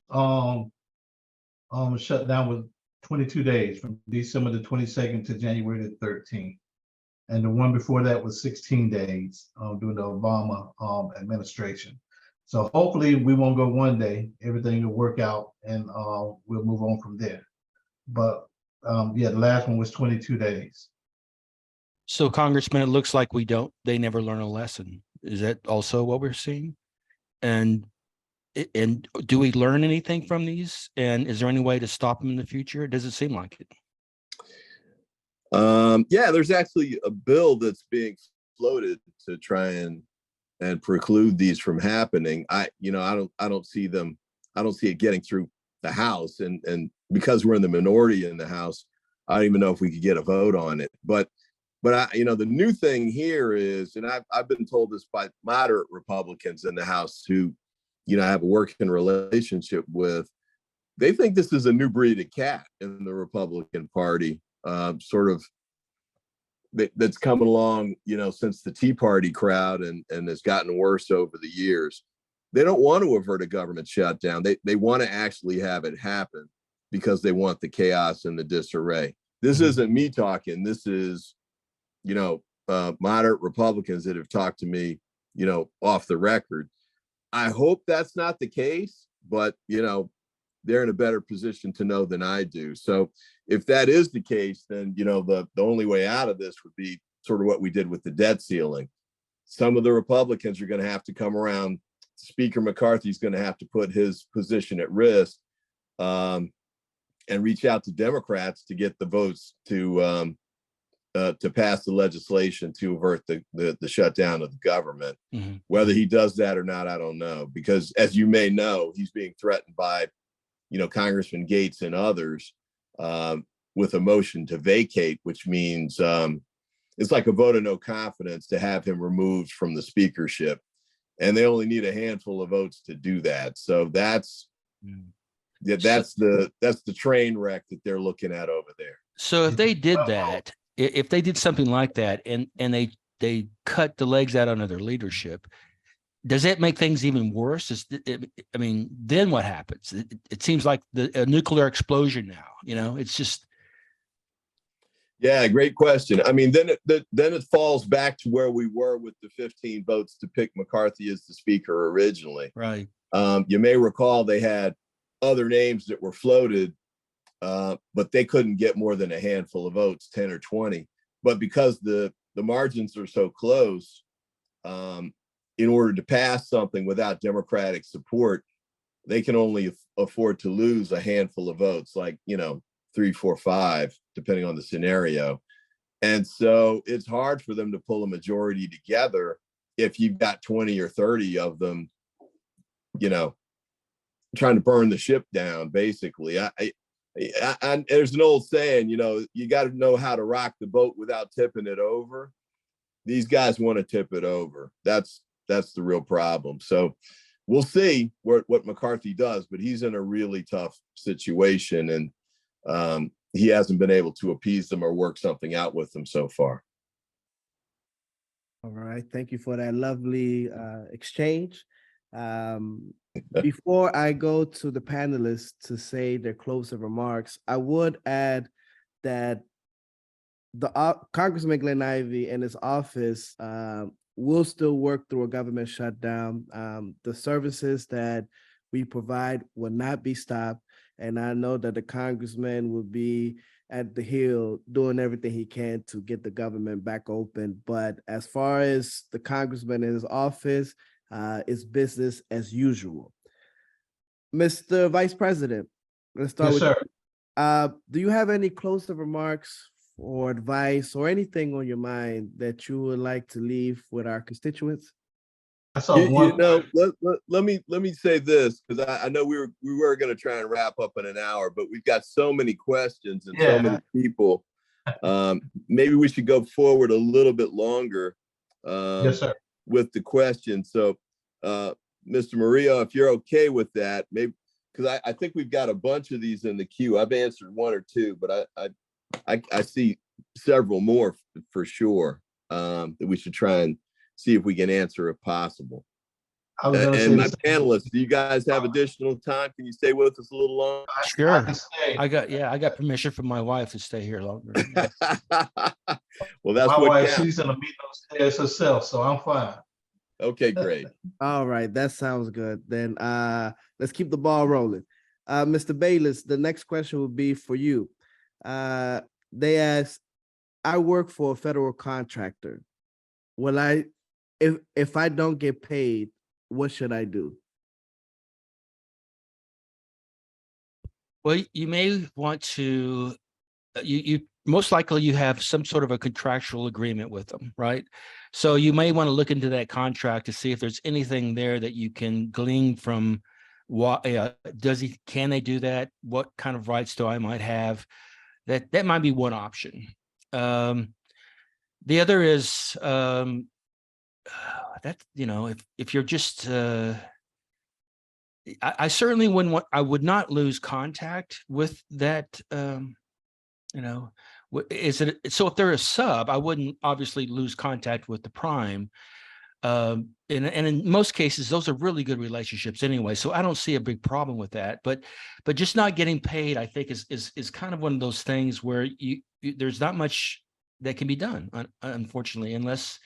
shutdown was 22 days from December the 22nd to January the 13th. And the one before that was 16 days during the Obama administration. So hopefully we won't go one day. Everything will work out and we'll move on from there. But the last one was 22 days. So, Congressman, it looks like they never learn a lesson. Is that also what we're seeing? And do we learn anything from these? And is there any way to stop them in the future? It doesn't seem like it. There's actually a bill that's being floated to try and preclude these from happening. I don't see it getting through the House, and because we're in the minority in the House, I don't even know if we could get a vote on it. But the new thing here is, and I've been told this by moderate Republicans in the House who have a working relationship with, they think this is a new breed of cat in the Republican Party, that's coming along, since the Tea Party crowd and has gotten worse over the years. They don't want to avert a government shutdown. They want to actually have it happen because they want the chaos and the disarray. This isn't me talking. This is, moderate Republicans that have talked to me, off the record. I hope that's not the case, but, they're in a better position to know than I do. So if that is the case, then, the only way out of this would be sort of what we did with the debt ceiling. Some of the Republicans are going to have to come around. Speaker McCarthy's going to have to put his position at risk. and reach out to Democrats to get the votes to pass the legislation to avert the shutdown of the government. Mhm. Whether he does that or not, I don't know, because as you may know, he's being threatened by, Congressman Gates and others with a motion to vacate, which means it's like a vote of no confidence to have him removed from the speakership. And they only need a handful of votes to do that. So that's the train wreck that they're looking at over there. So if they did that, if they did something like that, and they cut the legs out under their leadership, does that make things even worse? Then what happens? It seems like a nuclear explosion now. It's just. Yeah, great question. I mean, then it falls back to where we were with the 15 votes to pick McCarthy as the speaker originally. Right. You may recall they had other names that were floated, but they couldn't get more than a handful of votes, 10 or 20. But because the margins are so close, in order to pass something without Democratic support, they can only afford to lose a handful of votes, like, 3, 4, 5, depending on the scenario. And so it's hard for them to pull a majority together if you've got 20 or 30 of them, trying to burn the ship down, basically. There's an old saying, you got to know how to rock the boat without tipping it over. These guys want to tip it over. That's the real problem. So we'll see what McCarthy does, but he's in a really tough situation, and he hasn't been able to appease them or work something out with them so far. All right. Thank you for that lovely exchange. Before I go to the panelists to say their closing remarks, I would add that the Congressman Glenn Ivey and his office will still work through a government shutdown. The services that we provide will not be stopped. And I know that the congressman will be at the Hill doing everything he can to get the government back open. But as far as the congressman in his office, it's business as usual. Mr. Vice President, let's start with you. Do you have any closing remarks or advice or anything on your mind that you would like to leave with our constituents? Let me say this, because I know we were going to try and wrap up in an hour, but we've got so many questions and so many people. Maybe we should go forward a little bit longer Yes, sir. With the questions. So, Mr. Murillo, if you're okay with that, maybe, because I think we've got a bunch of these in the queue. I've answered one or two, but I see several more for sure that we should try and see if we can answer if possible. And my panelists, do you guys have additional time? Can you stay with us a little longer? Sure. I got permission from my wife to stay here longer. Well, that's my what wife, counts. she's in a meeting upstairs herself, so I'm fine. Okay, great. All right, that sounds good. Then let's keep the ball rolling. Mr. Bayless, the next question will be for you. They asked, I work for a federal contractor. Will if I don't get paid, what should I do? Well, you may want to, you most likely you have some sort of a contractual agreement with them, right? So you may want to look into that contract to see if there's anything there that you can glean from what, can they do that? What kind of rights do I might have? That might be one option. The other is that, if you're just, I certainly wouldn't want, I would not lose contact with that, is it, so if they're a sub, I wouldn't obviously lose contact with the prime. And in most cases, those are really good relationships anyway. So I don't see a big problem with that, but just not getting paid, I think is kind of one of those things where there's not much that can be done, unfortunately, unless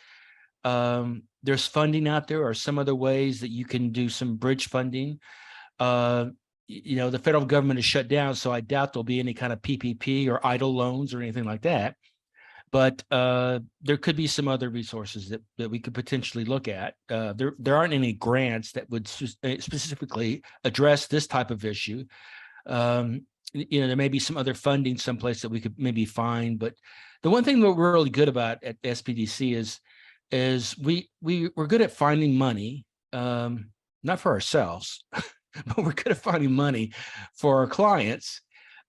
there's funding out there or some other ways that you can do some bridge funding. The federal government is shut down, so I doubt there'll be any kind of PPP or idle loans or anything like that. But there could be some other resources that we could potentially look at. There aren't any grants that would specifically address this type of issue. there may be some other funding someplace that we could maybe find. But the one thing that we're really good about at SPDC is we're good at finding money, not for ourselves, but we're good at finding money for our clients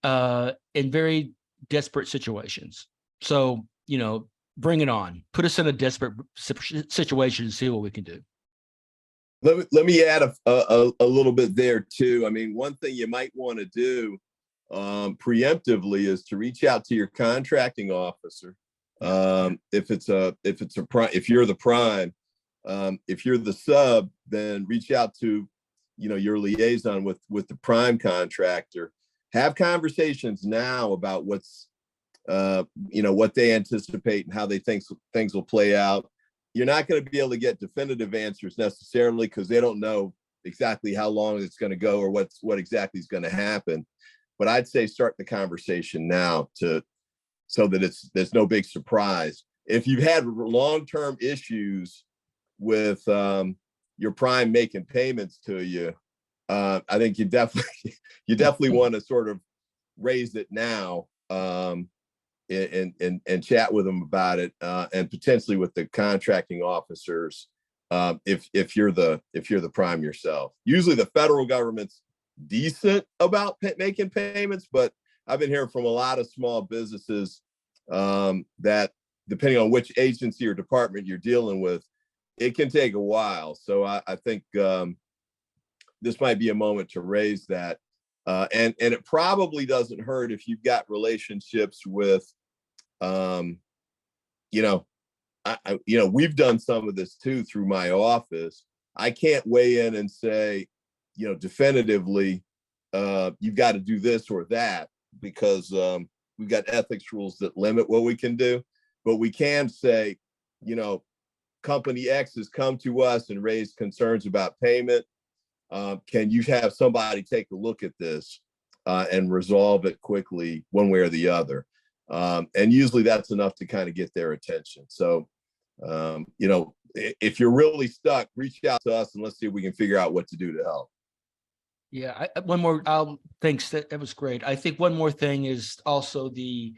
in very desperate situations. So, bring it on. Put us in a desperate situation and see what we can do. Let me add a little bit there too. I mean, one thing you might want to do preemptively is to reach out to your contracting officer. If you're the prime, if you're the sub, then reach out to your liaison with the prime contractor. Have conversations now about what's what they anticipate and how they think things will play out. You're not going to be able to get definitive answers necessarily because they don't know exactly how long it's going to go or what exactly is going to happen. But I'd say start the conversation now so that there's no big surprise. If you've had long-term issues with your prime making payments to you, I think you definitely want to sort of raise it now and chat with them about it, and potentially with the contracting officers if you're the prime yourself. Usually the federal government's decent about making payments, but I've been hearing from a lot of small businesses that depending on which agency or department you're dealing with, it can take a while. So I think this might be a moment to raise that. And it probably doesn't hurt if you've got relationships with, we've done some of this too through my office. I can't weigh in and say, definitively, you've got to do this or that because we've got ethics rules that limit what we can do. But we can say, company X has come to us and raised concerns about payment. Can you have somebody take a look at this and resolve it quickly one way or the other? And usually that's enough to kind of get their attention. So, if you're really stuck, reach out to us and let's see if we can figure out what to do to help. Yeah, one more. Thanks. That was great. I think one more thing is also the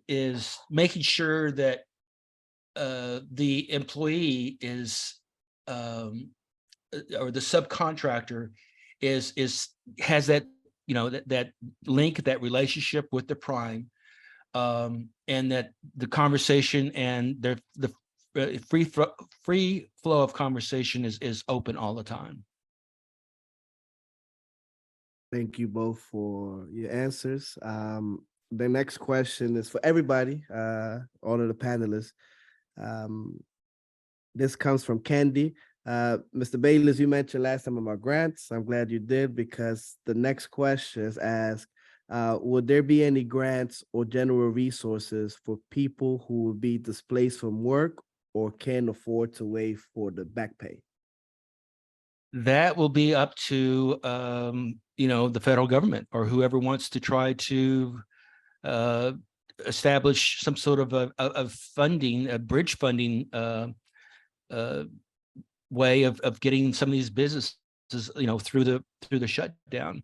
is making sure that the employee is or the subcontractor has that that link, that relationship with the prime, and that the conversation and the free flow of conversation is open all the time. Thank you both for your answers. The next question is for everybody, all of the panelists. This comes from Candy. Mr. Bayless, you mentioned last time about grants. I'm glad you did because the next question is asked, would there be any grants or general resources for people who will be displaced from work or can't afford to wait for the back pay? That will be up to the federal government or whoever wants to try to establish some sort of funding, a bridge funding way of getting some of these businesses through the shutdown.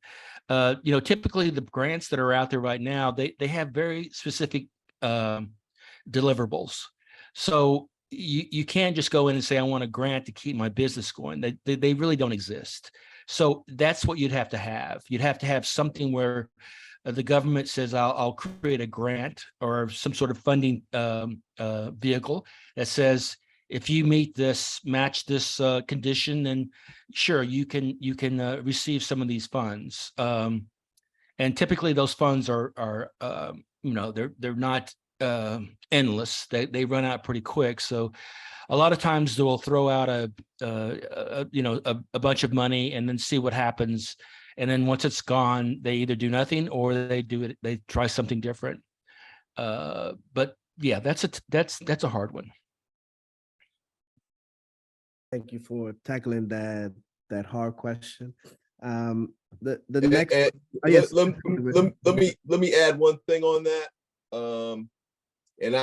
Typically the grants that are out there right now, they have very specific deliverables. So you can't just go in and say, I want a grant to keep my business going. They really don't exist. So that's what you'd have to have. You'd have to have something where the government says, I'll create a grant or some sort of funding vehicle that says, if you match this condition, then sure, you can receive some of these funds. And typically those funds are they're not endless. They run out pretty quick. So a lot of times they'll throw out a bunch of money and then see what happens. And then once it's gone, they either do nothing or they try something different. But yeah, that's a hard one. Thank you for tackling that hard question. The next, yes. Let me add one thing on that. And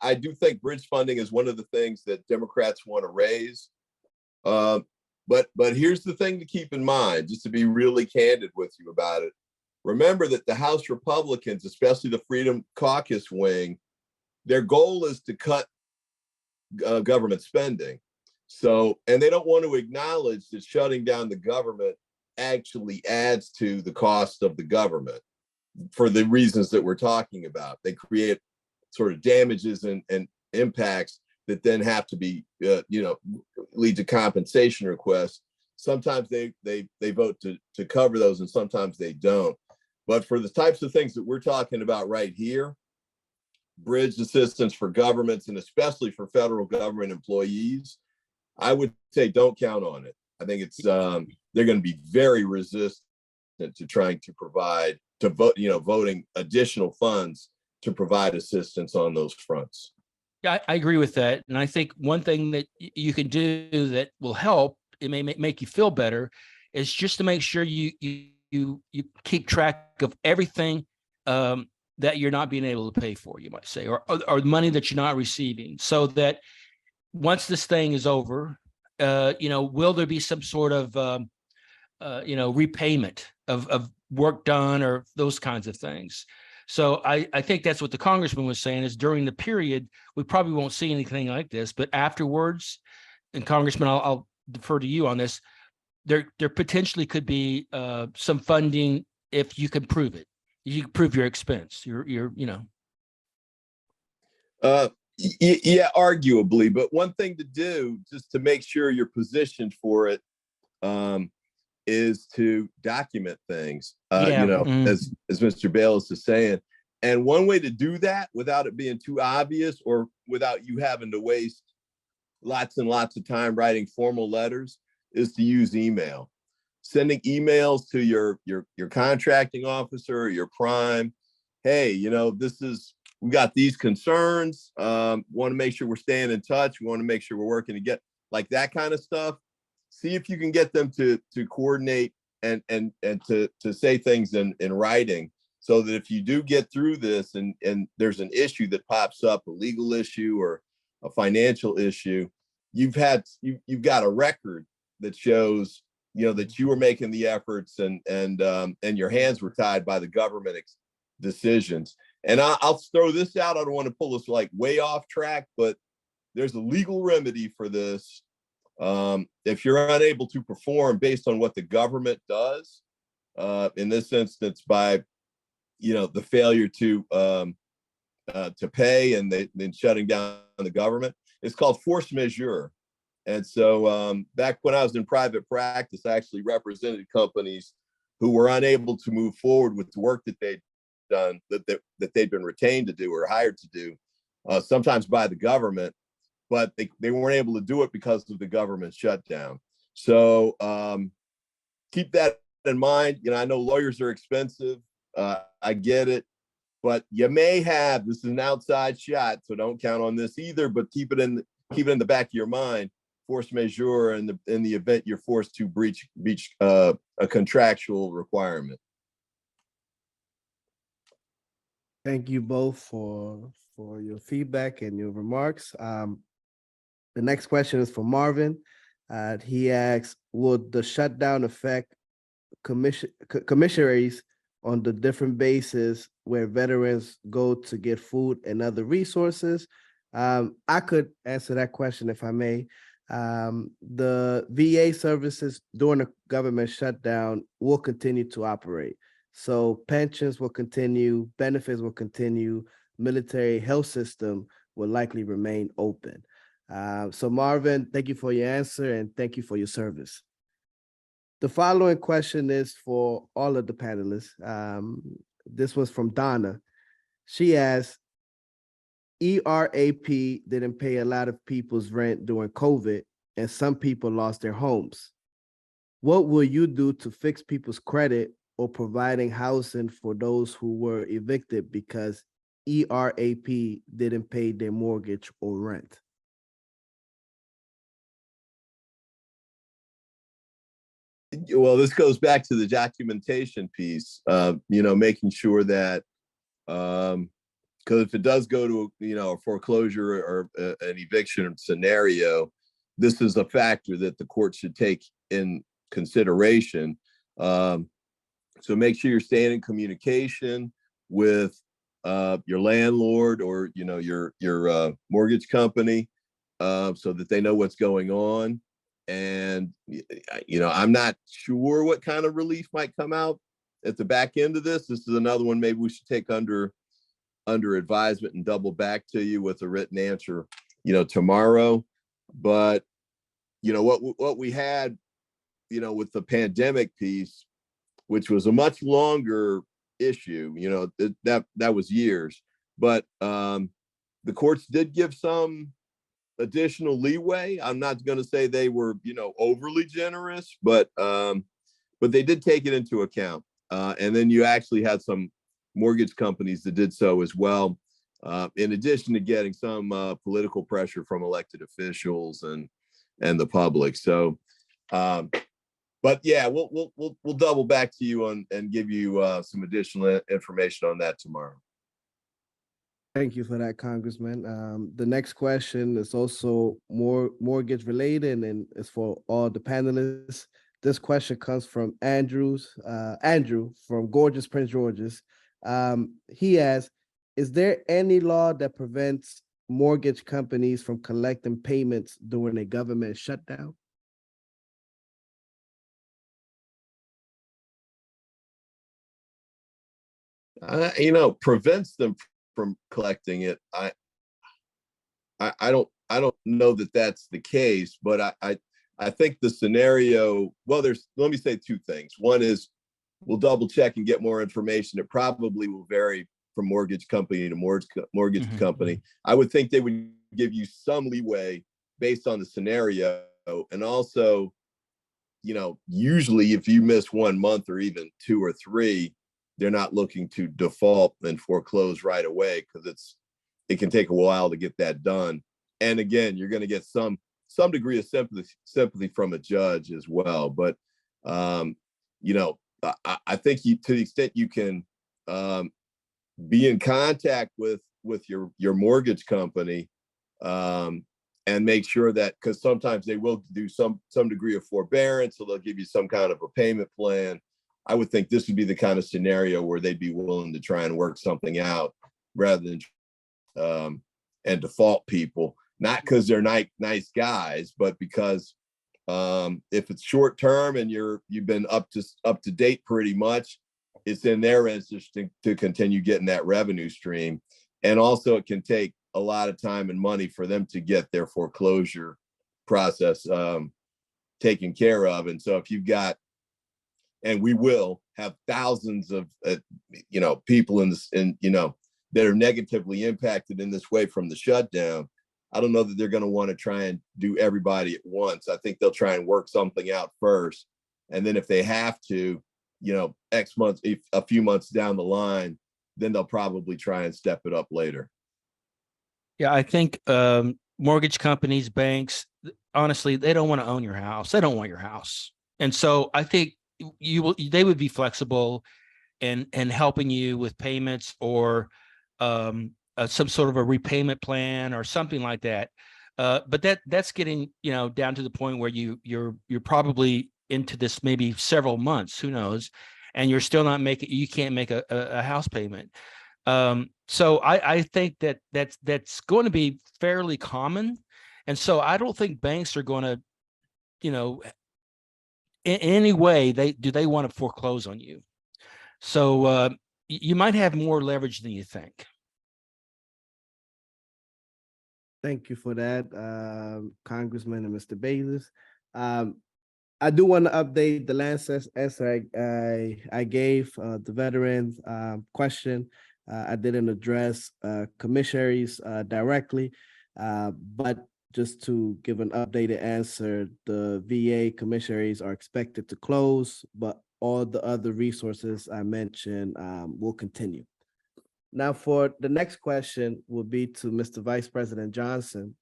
I do think bridge funding is one of the things that Democrats want to raise. But But here's the thing to keep in mind, just to be really candid with you about it. Remember that the House Republicans, especially the Freedom Caucus wing, their goal is to cut government spending. So, and they don't want to acknowledge that shutting down the government actually adds to the cost of the government for the reasons that we're talking about. They create sort of damages and impacts that then have to be, lead to compensation requests. Sometimes they vote to cover those, and sometimes they don't. But for the types of things that we're talking about right here, bridge assistance for governments and especially for federal government employees, I would say don't count on it. I think it's they're going to be very resistant to trying to provide voting additional funds to provide assistance on those fronts. Yeah, I agree with that. And I think one thing that you can do that will help, it may make you feel better, is just to make sure you keep track of everything that you're not being able to pay for, you might say, or money that you're not receiving, so that once this thing is over, will there be some sort of, repayment of work done or those kinds of things. So I think that's what the congressman was saying, is during the period, we probably won't see anything like this, but afterwards, and Congressman, I'll defer to you on this, there potentially could be some funding if you can prove it. You can prove your expense, yeah, arguably, but one thing to do just to make sure you're positioned for it is to document things, as Mr. Bayless is saying. And one way to do that without it being too obvious or without you having to waste lots and lots of time writing formal letters is to use email. Sending emails to your contracting officer, your prime. Hey, we got these concerns. Want to make sure we're staying in touch. We want to make sure we're working together, like that kind of stuff. See if you can get them to coordinate and to say things in writing, so that if you do get through this and there's an issue that pops up, a legal issue or a financial issue, you've got a record that shows that you were making the efforts and your hands were tied by the government decisions. And I'll throw this out. I don't want to pull us like way off track, but there's a legal remedy for this. If you're unable to perform based on what the government does, in this instance, by the failure to pay and then shutting down the government, it's called force majeure. And so back when I was in private practice, I actually represented companies who were unable to move forward with the work that they'd done, that they'd been retained to do or hired to do, sometimes by the government, but they weren't able to do it because of the government shutdown. So keep that in mind. I know lawyers are expensive. I get it, but you may have, this is an outside shot, so don't count on this either, but keep it in the back of your mind, force majeure in the event you're forced to breach a contractual requirement. Thank you both for your feedback and your remarks. The next question is for Marvin. He asks, would the shutdown affect commissaries on the different bases where veterans go to get food and other resources? I could answer that question if I may. The VA services during the government shutdown will continue to operate. So pensions will continue, benefits will continue, military health system will likely remain open. So Marvin, thank you for your answer and thank you for your service. The following question is for all of the panelists. This was from Donna. She asked, ERAP didn't pay a lot of people's rent during COVID, and some people lost their homes. What will you do to fix people's credit or providing housing for those who were evicted because ERAP didn't pay their mortgage or rent? Well, this goes back to the documentation piece, making sure that, because if it does go to, a foreclosure or an eviction scenario, this is a factor that the court should take in consideration. So make sure you're staying in communication with your landlord or your mortgage company, so that they know what's going on. And I'm not sure what kind of relief might come out at the back end of this. This is another one maybe we should take under advisement and double back to you with a written answer tomorrow. But what we had with the pandemic piece, which was a much longer issue, that was years, but the courts did give some additional leeway. I'm not going to say they were overly generous, but they did take it into account. And then you actually had some mortgage companies that did so as well, in addition to getting some political pressure from elected officials and the public. So but yeah, we'll double back to you and give you some additional information on that tomorrow. Thank you for that, Congressman. The next question is also more mortgage related and it's for all the panelists. This question comes from Andrew from gorgeous Prince George's. He asks, is there any law that prevents mortgage companies from collecting payments during a government shutdown? Prevents them from collecting it. I don't know that that's the case, but I think the scenario, well, let me say two things. One is we'll double check and get more information. It probably will vary from mortgage company to mortgage company. I would think they would give you some leeway based on the scenario. And also, usually if you miss 1 month or even 2 or 3, they're not looking to default and foreclose right away, because it can take a while to get that done. And again, you're going to get some degree of sympathy from a judge as well. But I think to the extent you can be in contact with your mortgage company, and make sure that, because sometimes they will do some degree of forbearance, so they'll give you some kind of a payment plan. I would think this would be the kind of scenario where they'd be willing to try and work something out rather than and default people, not because they're nice guys, but because if it's short term and you've been up to date pretty much, it's in their interest to continue getting that revenue stream. And also it can take a lot of time and money for them to get their foreclosure process taken care of. And so if you've got, and we will have thousands of people that are negatively impacted in this way from the shutdown, I don't know that they're going to want to try and do everybody at once. I think they'll try and work something out first, and then if they have to, X months, a few months down the line, then they'll probably try and step it up later. Yeah, I think mortgage companies, banks, honestly, they don't want to own your house. They don't want your house, and so I think they would be flexible and helping you with payments or some sort of a repayment plan or something like that. But that's getting down to the point where you're probably into this maybe several months, who knows, and you're still not you can't make a house payment. So I think that's going to be fairly common, and so I don't think banks are going to, in any way they want to foreclose on you. So you might have more leverage than you think. Thank you for that, Congressman and Mr. Bayless. I do want to update the last answer I gave the veterans question. I didn't address commissaries directly, but just to give an updated answer, the VA commissaries are expected to close, but all the other resources I mentioned will continue. Now, for the next question will be to Mr. Vice President Johnson.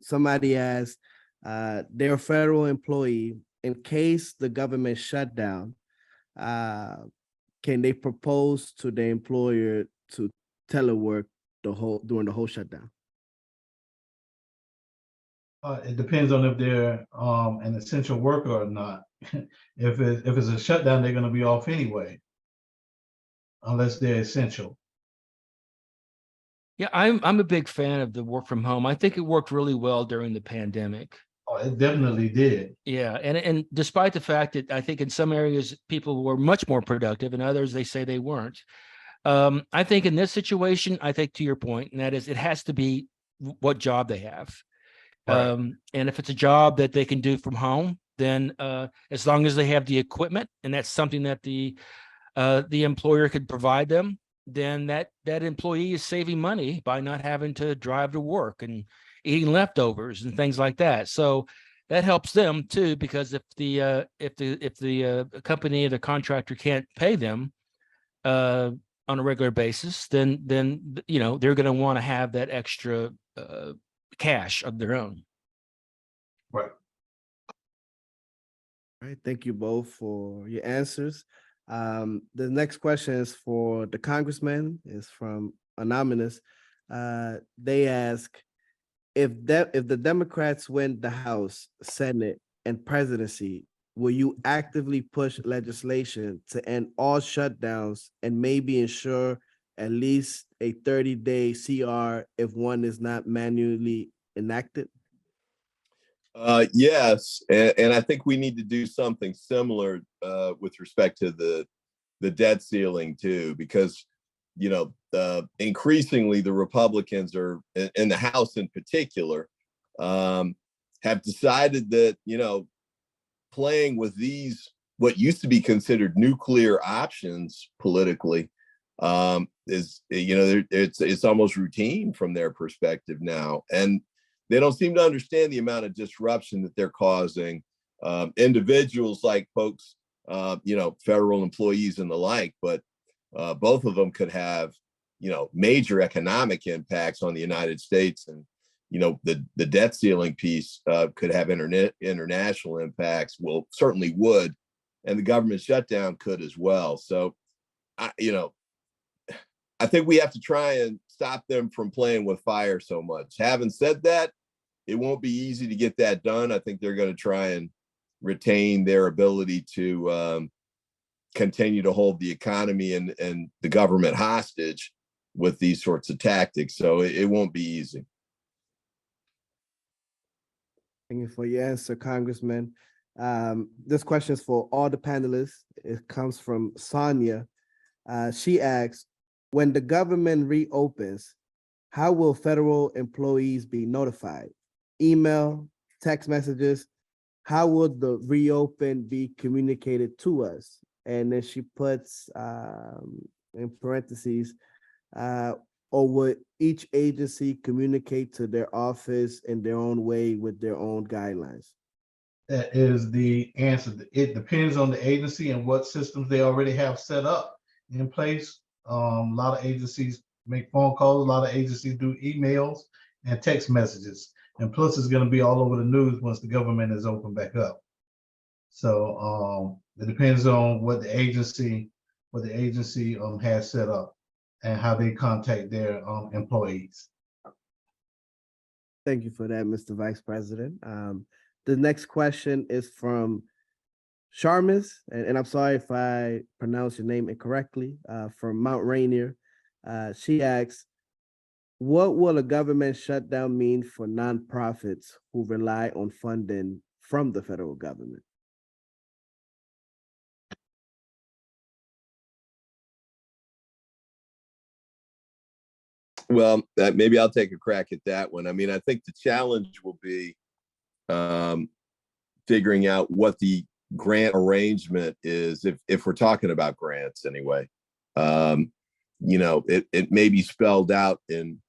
Somebody asked, they're a federal employee. In case the government shut down, can they propose to the employer to telework during the whole shutdown? It depends on if they're an essential worker or not. If it's a shutdown, they're going to be off anyway, unless they're essential. Yeah, I'm a big fan of the work from home. I think it worked really well during the pandemic. Oh, it definitely did. Yeah, and despite the fact that I think in some areas people were much more productive, and others they say they weren't. I think in this situation, I think to your point, and that is, it has to be what job they have. Right. And if it's a job that they can do from home, then as long as they have the equipment, and that's something that the employer could provide them, then that employee is saving money by not having to drive to work and eating leftovers and things like that. So that helps them too, because if the company or the contractor can't pay them on a regular basis, then they're going to want to have that extra cash of their own. Right. All right, thank you both for your answers. The next question is for the congressman, is from Anonymous. They ask, if the Democrats win the House, Senate, and presidency, will you actively push legislation to end all shutdowns and maybe ensure at least a 30-day CR if one is not manually enacted? Yes, and I think we need to do something similar with respect to the debt ceiling too, because increasingly the Republicans are in the House in particular have decided that playing with these what used to be considered nuclear options politically is it's almost routine from their perspective now, and they don't seem to understand the amount of disruption that they're causing individuals like folks, federal employees and the like, but both of them could have, major economic impacts on the United States. And, the debt ceiling piece could have international impacts, well, certainly would, and the government shutdown could as well. So, I think we have to try and stop them from playing with fire so much. Having said that, it won't be easy to get that done. I think they're going to try and retain their ability to continue to hold the economy and the government hostage with these sorts of tactics. So it won't be easy. Thank you for your answer, Congressman. This question is for all the panelists. It comes from Sonia. She asks, when the government reopens, how will federal employees be notified? Email, text messages? How would the reopen be communicated to us? And then she puts in parentheses, or would each agency communicate to their office in their own way with their own guidelines? That is the answer. It depends on the agency and what systems they already have set up in place. A lot of agencies make phone calls. A lot of agencies do emails and text messages. And plus, it's going to be all over the news once the government is open back up. So it depends on what the agency has set up and how they contact their employees. Thank you for that, Mr. Vice President. The next question is from Sharmis, and I'm sorry if I pronounce your name incorrectly, from Mount Rainier. She asks, what will a government shutdown mean for nonprofits who rely on funding from the federal government? Well, maybe I'll take a crack at that one. I mean, I think the challenge will be figuring out what the grant arrangement is, if we're talking about grants anyway. It may be spelled out in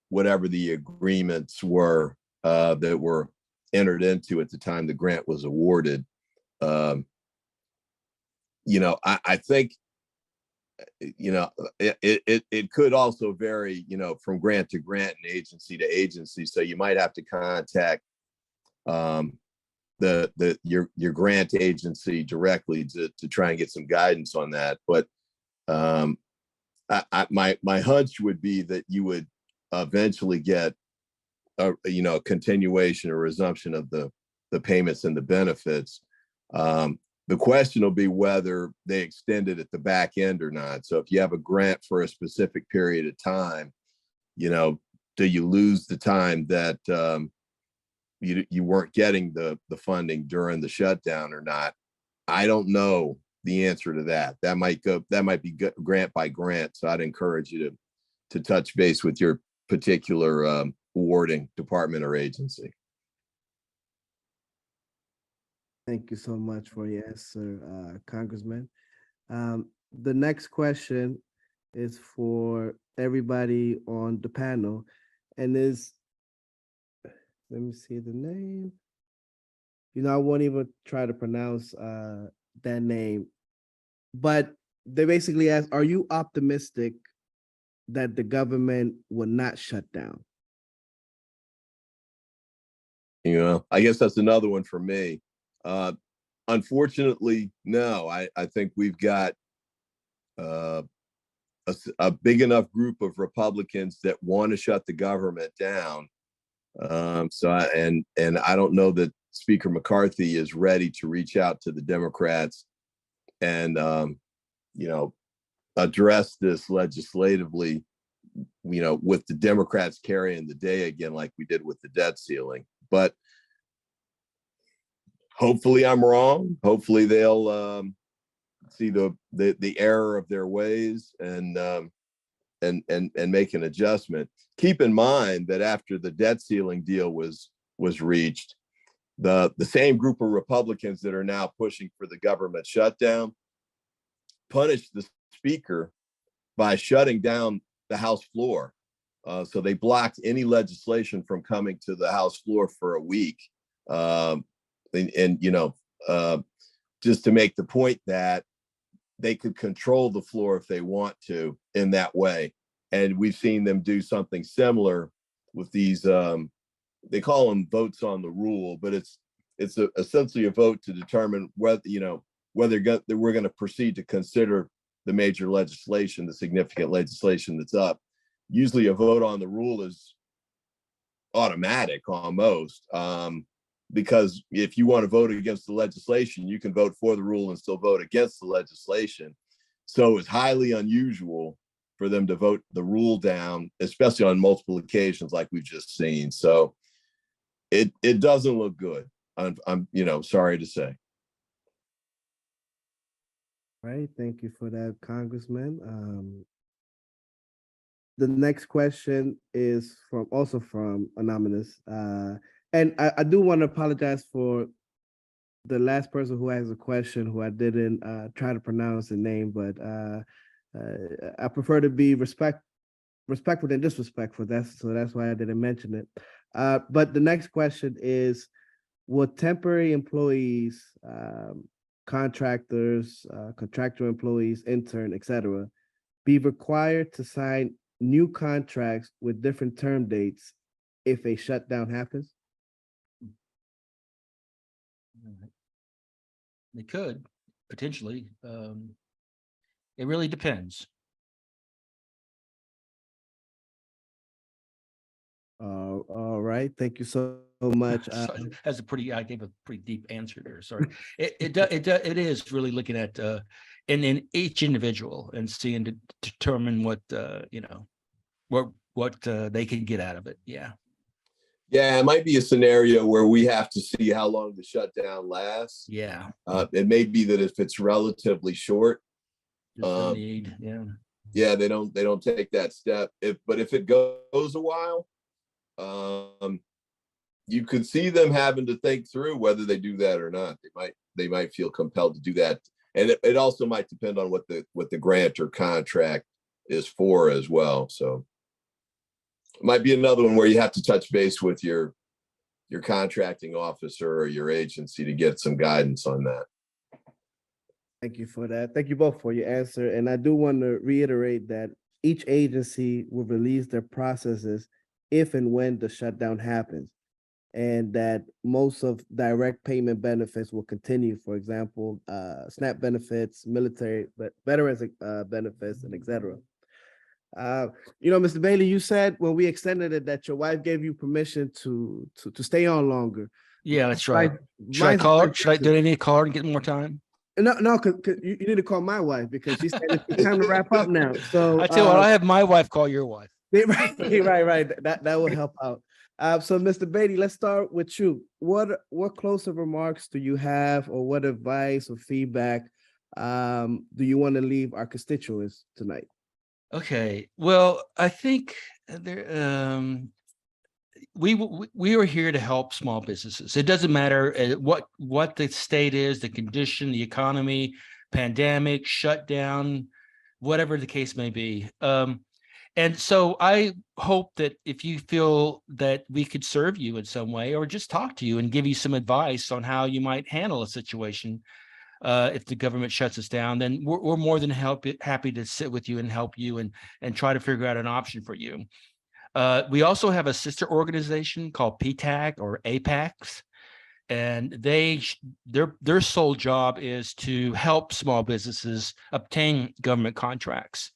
whatever the agreements were that were entered into at the time the grant was awarded. I think it could also vary, from grant to grant and agency to agency. So you might have to contact your grant agency directly to try and get some guidance on that. But my hunch would be that you would eventually get a continuation or resumption of the payments and the benefits. The question will be whether they extend it at the back end or not. So if you have a grant for a specific period of time, do you lose the time that you weren't getting the funding during the shutdown or not? I don't know the answer to that. That might be grant by grant. So I'd encourage you to touch base with your particular awarding department or agency. Thank you so much for your answer, Congressman. The next question is for everybody on the panel, and let me see the name. I won't even try to pronounce that name, but they basically ask, are you optimistic that the government will not shut down? I guess that's another one for me. Unfortunately, no. I think we've got a big enough group of Republicans that want to shut the government down. I don't know that Speaker McCarthy is ready to reach out to the Democrats and address this legislatively, with the Democrats carrying the day again, like we did with the debt ceiling. But hopefully I'm wrong. Hopefully they'll see the error of their ways and make an adjustment. Keep in mind that after the debt ceiling deal was reached, the same group of Republicans that are now pushing for the government shutdown punished the speaker by shutting down the House floor. So they blocked any legislation from coming to the House floor for a week. Just to make the point that they could control the floor if they want to in that way. And we've seen them do something similar with these, they call them votes on the rule, but it's essentially a vote to determine whether we're going to proceed to consider the major legislation, the significant legislation that's up. Usually a vote on the rule is automatic almost, because if you want to vote against the legislation, you can vote for the rule and still vote against the legislation. So it's highly unusual for them to vote the rule down, especially on multiple occasions like we've just seen. So it doesn't look good. I'm sorry to say. Right. Thank you for that, Congressman. The next question is from Anonymous. And I do want to apologize for the last person who has a question who I didn't try to pronounce the name, but I prefer to be respectful than disrespectful. That's why I didn't mention it. But the next question is, will temporary employees, contractors, contractor employees, intern, etc., be required to sign new contracts with different term dates if a shutdown happens? They could potentially. It really depends. All right. Thank you so much. That's I gave a pretty deep answer there. Sorry. It is really looking at in each individual and seeing to determine what what they can get out of it. Yeah. Yeah, it might be a scenario where we have to see how long the shutdown lasts. Yeah. It may be that if it's relatively short, need. Yeah. Yeah, they don't take that step. But if it goes a while, you could see them having to think through whether they do that or not. They might feel compelled to do that, and it also might depend on what the grant or contract is for as well. So it might be another one where you have to touch base with your contracting officer or your agency to get some guidance on that. Thank you for that. Thank you both for your answer. And I do want to reiterate that each agency will release their processes if and when the shutdown happens, and that most of direct payment benefits will continue. For example, SNAP benefits, military, but veterans benefits, and etc. Mr. Bailey, you said when we extended it that your wife gave you permission to stay on longer. Yeah, that's right. Should I Mine's call her? different. Do I need to call her and get more time? No, because you need to call my wife because she said it's time to wrap up now. So I tell you what, I have my wife call your wife. right. That will help out. So Mr. Beatty, let's start with you. What closing remarks do you have, or what advice or feedback do you want to leave our constituents tonight? Okay, well, I think there we are here to help small businesses. It doesn't matter what the state is, the condition, the economy, pandemic, shutdown, whatever the case may be. And so I hope that if you feel that we could serve you in some way, or just talk to you and give you some advice on how you might handle a situation if the government shuts us down, then we're more than happy to sit with you and help you and try to figure out an option for you. We also have a sister organization called PTAC or APACs, and their sole job is to help small businesses obtain government contracts.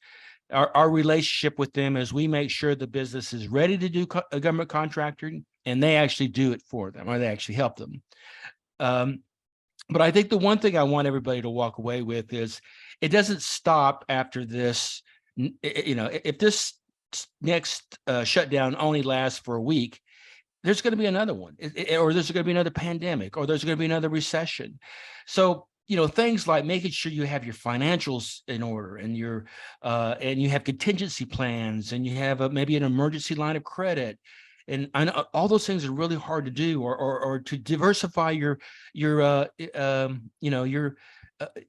Our relationship with them is we make sure the business is ready to do a government contracting, and they actually do it for them, or they actually help them. But I think the one thing I want everybody to walk away with is it doesn't stop after this. If this next shutdown only lasts for a week, there's going to be another one, or there's going to be another pandemic, or there's going to be another recession. So, things like making sure you have your financials in order, and and you have contingency plans, and you have maybe an emergency line of credit. And I know all those things are really hard to do, or to diversify your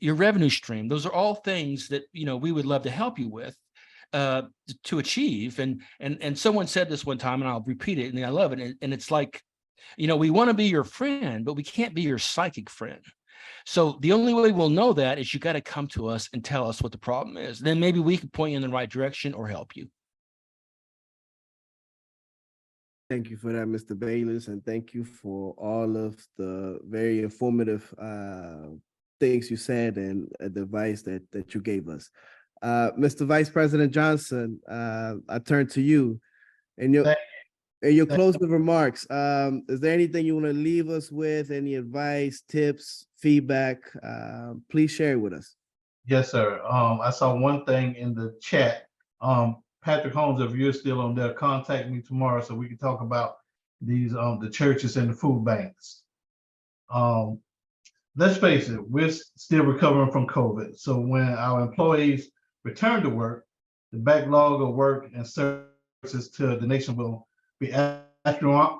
revenue stream. Those are all things that, we would love to help you with to achieve. And someone said this one time, and I'll repeat it, and I love it. And it's like, we want to be your friend, but we can't be your psychic friend. So the only way we'll know that is you got to come to us and tell us what the problem is. Then maybe we can point you in the right direction or help you. Thank you for that, Mr. Bayless, and thank you for all of the very informative things you said and advice that you gave us. Mr. Vice President Johnson, I turn to you. And your closing remarks, is there anything you want to leave us with? Any advice, tips, feedback? Please share it with us. Yes, sir. I saw one thing in the chat. Patrick Holmes, if you're still on there, contact me tomorrow so we can talk about these the churches and the food banks. Let's face it, we're still recovering from COVID. So when our employees return to work, the backlog of work and services to the nation will be astronomical,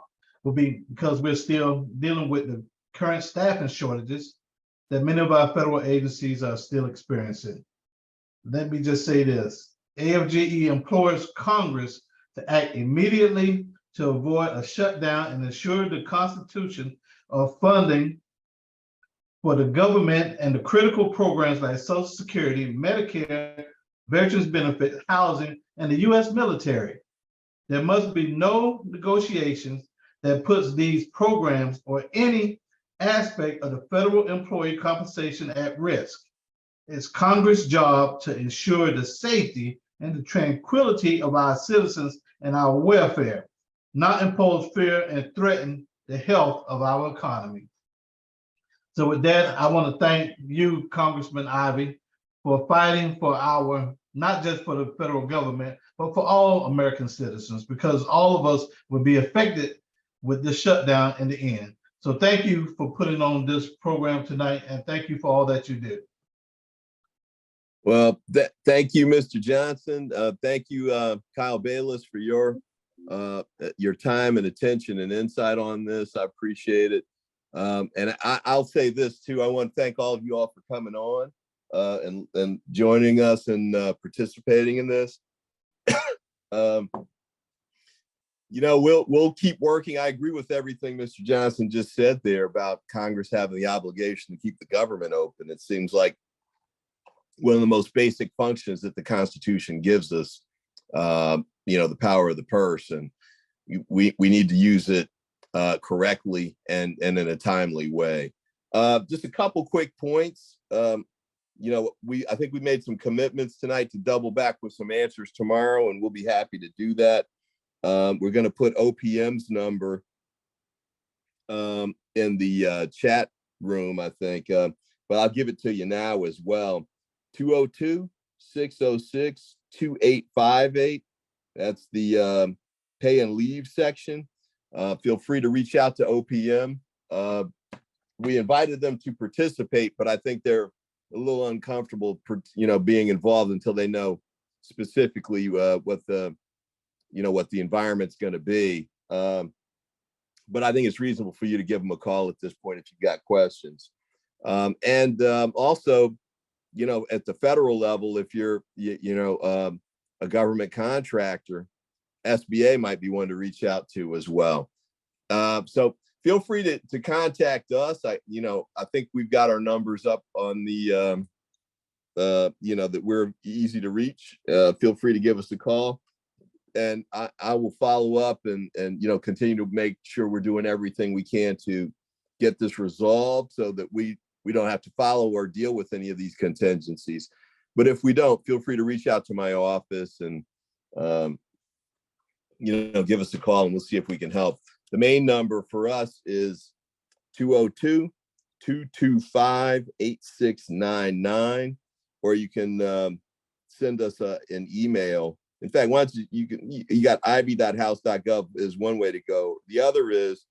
because we're still dealing with the current staffing shortages that many of our federal agencies are still experiencing. Let me just say this. AFGE implores Congress to act immediately to avoid a shutdown and ensure the constitution of funding for the government and the critical programs like Social Security, Medicare, Veterans Benefits, housing, and the U.S. military. There must be no negotiations that puts these programs or any aspect of the federal employee compensation at risk. It's Congress' job to ensure the safety and the tranquility of our citizens and our welfare, not impose fear and threaten the health of our economy. So with that, I want to thank you, Congressman Ivey, for fighting for not just for the federal government, but for all American citizens, because all of us will be affected with this shutdown in the end. So thank you for putting on this program tonight, and thank you for all that you did. Well, thank you, Mr. Johnson. Thank you, Kyle Bayless, for your time and attention and insight on this. I appreciate it. And I'll say this too. I want to thank all of you all for coming on and joining us and participating in this. We'll keep working. I agree with everything Mr. Johnson just said there about Congress having the obligation to keep the government open. It seems like one of the most basic functions that the Constitution gives us, the power of the purse, and we need to use it correctly and in a timely way. Just a couple quick points. I think we made some commitments tonight to double back with some answers tomorrow, and we'll be happy to do that. We're going to put OPM's number in the chat room, I think, but I'll give it to you now as well. 202-606-2858. That's the pay and leave section. Feel free to reach out to OPM. We invited them to participate, but I think they're a little uncomfortable, being involved until they know specifically what the environment's going to be. But I think it's reasonable for you to give them a call at this point if you've got questions. Also, at the federal level, if you're, a government contractor, SBA might be one to reach out to as well. So feel free to contact us. I think we've got our numbers up on the, that we're easy to reach. Feel free to give us a call, and I will follow up and continue to make sure we're doing everything we can to get this resolved so that we don't have to follow or deal with any of these contingencies. But if we don't, feel free to reach out to my office and, give us a call, and we'll see if we can help. The main number for us is 202-225-8699, or you can send us an email. In fact, once you got ivy.house.gov is one way to go. The other is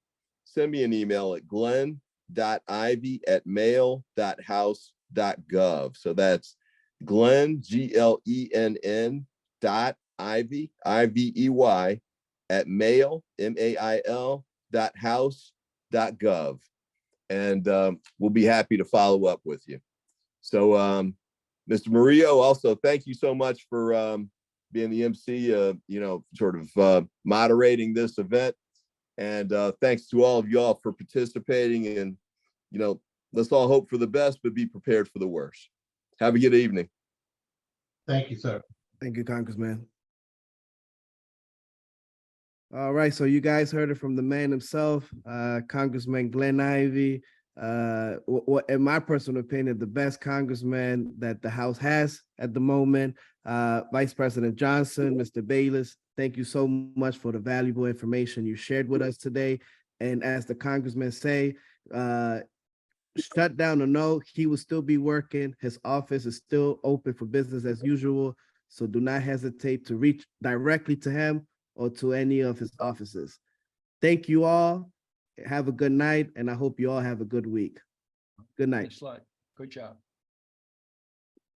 send me an email at glenn.ivy@mail.house.gov. So that's Glenn, GLENN .ivy, IVEY @mail, MAIL.house.gov. And we'll be happy to follow up with you. So Mr. Murillo, also, thank you so much for being the MC, moderating this event. And thanks to all of y'all for participating. And, let's all hope for the best, but be prepared for the worst. Have a good evening. Thank you, sir. Thank you, Congressman. All right, so you guys heard it from the man himself, Congressman Glenn Ivey. In my personal opinion, the best congressman that the House has at the moment. Vice President Johnson, Mr. Bayless, thank you so much for the valuable information you shared with us today. And as the congressman say, shut down or no, he will still be working. His office is still open for business as usual. So do not hesitate to reach directly to him or to any of his offices. Thank you all. Have a good night, and I hope you all have a good week. Good night. Thanks a lot. Good job.